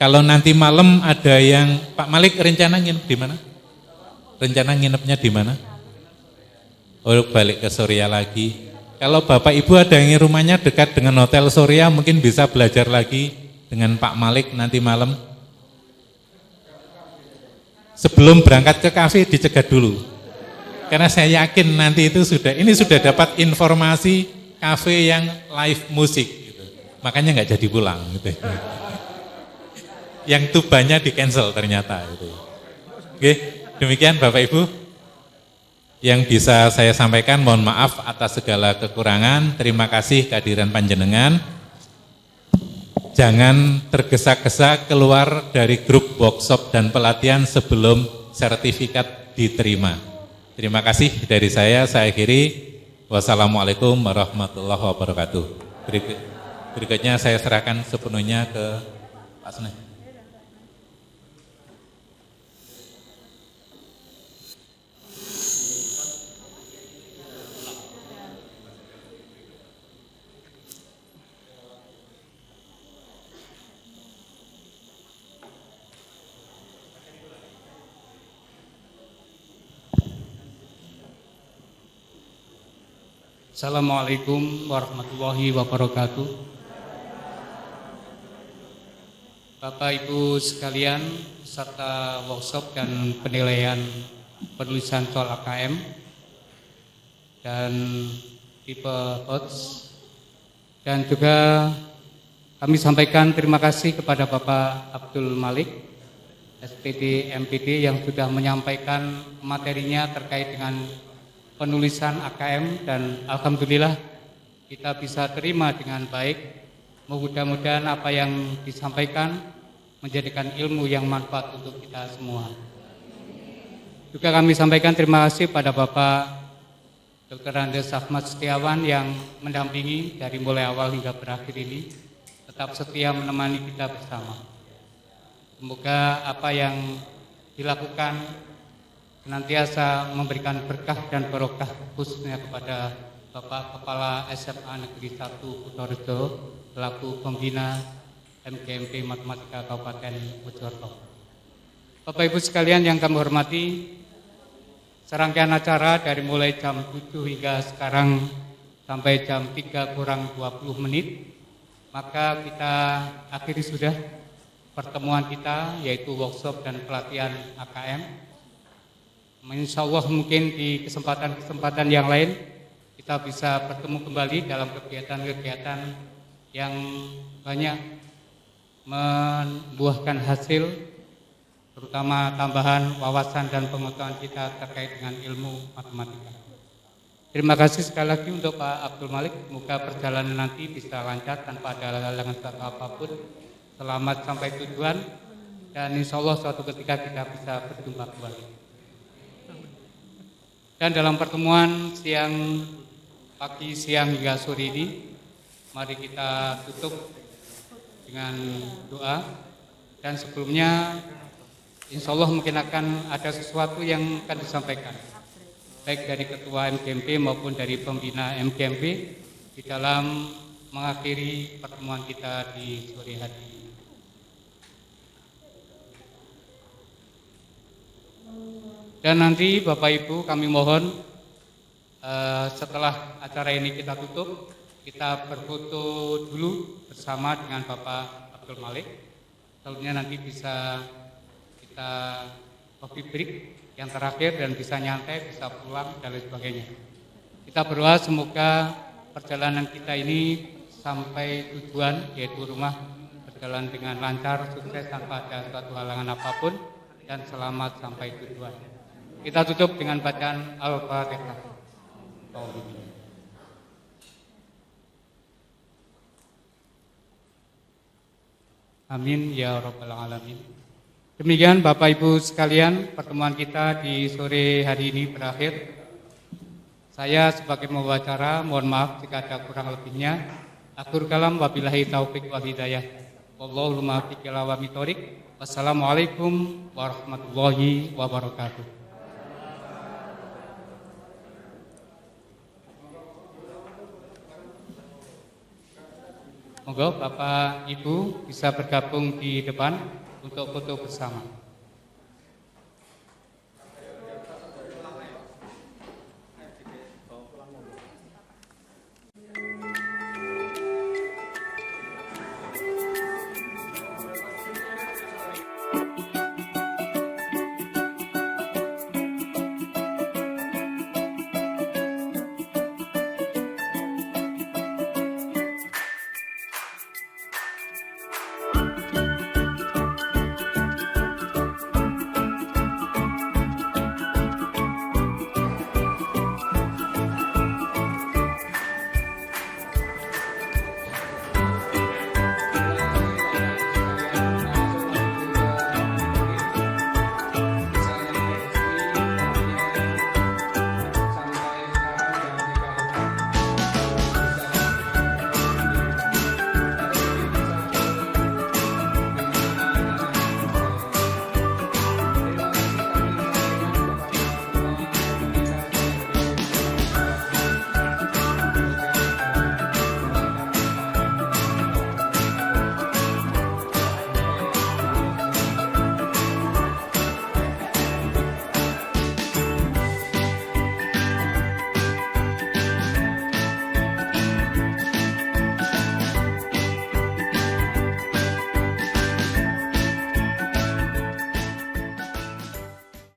Kalau nanti malam ada yang Pak Malik rencana nginep di mana? Rencana nginepnya di mana? Oh, balik ke Surya lagi. Kalau Bapak Ibu ada yang rumahnya dekat dengan Hotel Surya, mungkin bisa belajar lagi dengan Pak Malik nanti malam. Sebelum berangkat ke kafe dicegat dulu. Karena saya yakin nanti itu sudah dapat informasi kafe yang live musik gitu. Makanya nggak jadi pulang gitu. Yang tubannya di cancel ternyata gitu. Oke, demikian Bapak Ibu yang bisa saya sampaikan. Mohon maaf atas segala kekurangan. Terima kasih kehadiran panjenengan. Jangan tergesa-gesa keluar dari grup workshop dan pelatihan sebelum sertifikat diterima. Terima kasih dari saya akhiri. Wassalamualaikum warahmatullahi wabarakatuh. Berikutnya saya serahkan sepenuhnya ke Pak Sunai. Assalamualaikum warahmatullahi wabarakatuh. Bapak Ibu sekalian, serta workshop dan penilaian penulisan soal AKM dan tipe HOTS, dan juga Kami sampaikan terima kasih kepada Bapak Abdul Malik, SPD MPD yang sudah menyampaikan materinya terkait dengan penulisan AKM dan alhamdulillah kita bisa terima dengan baik. Mudah-mudahan apa yang disampaikan menjadikan ilmu yang manfaat untuk kita semua. Juga kami sampaikan terima kasih pada Bapak Dr. Andes Ahmad Setiawan yang mendampingi dari mulai awal hingga berakhir ini, tetap setia menemani kita bersama. Semoga apa yang dilakukan senantiasa memberikan berkah dan barokah khususnya kepada Bapak Kepala SMA Negeri 1 Kutorejo selaku pembina MGMP Matematika Kabupaten Mojokerto. Bapak Ibu sekalian yang kami hormati, serangkaian acara dari mulai jam 7 hingga sekarang sampai jam 3 kurang 20 menit, maka kita akhiri sudah pertemuan kita yaitu workshop dan pelatihan AKM. Insya Allah mungkin di kesempatan-kesempatan yang lain kita bisa bertemu kembali dalam kegiatan-kegiatan yang banyak membuahkan hasil, terutama tambahan wawasan dan pengetahuan kita terkait dengan ilmu matematika. Terima kasih sekali lagi untuk Pak Abdul Malik. Semoga perjalanan nanti bisa lancar tanpa ada halangan apapun. Selamat sampai tujuan dan insya Allah suatu ketika kita bisa berjumpa kembali. Dan dalam pertemuan pagi, siang hingga sore ini, mari kita tutup dengan doa. Dan sebelumnya, insya Allah mungkin akan ada sesuatu yang akan disampaikan, baik dari Ketua MGMP maupun dari pembina MGMP di dalam mengakhiri pertemuan kita di sore hari ini. Dan nanti Bapak Ibu kami mohon setelah acara ini kita tutup, kita berfoto dulu bersama dengan Bapak Abdul Malik. Selanjutnya nanti bisa kita coffee break yang terakhir dan bisa nyantai, bisa pulang dan lain sebagainya. Kita berdoa semoga perjalanan kita ini sampai tujuan yaitu rumah berjalan dengan lancar, sukses tanpa ada suatu halangan apapun dan selamat sampai tujuan. Kita tutup dengan bacaan Al-Fatihah. Amin ya rabbal alamin. Demikian Bapak Ibu sekalian, pertemuan kita di sore hari ini berakhir. Saya sebagai pembicara mohon maaf jika ada kurang lebihnya. Akhir kalam wabillahi taufik wal hidayah. Wallahul muwaffiq ila aqwamit thoriq. Wassalamualaikum warahmatullahi wabarakatuh. Moga Bapak Ibu bisa bergabung di depan untuk foto bersama.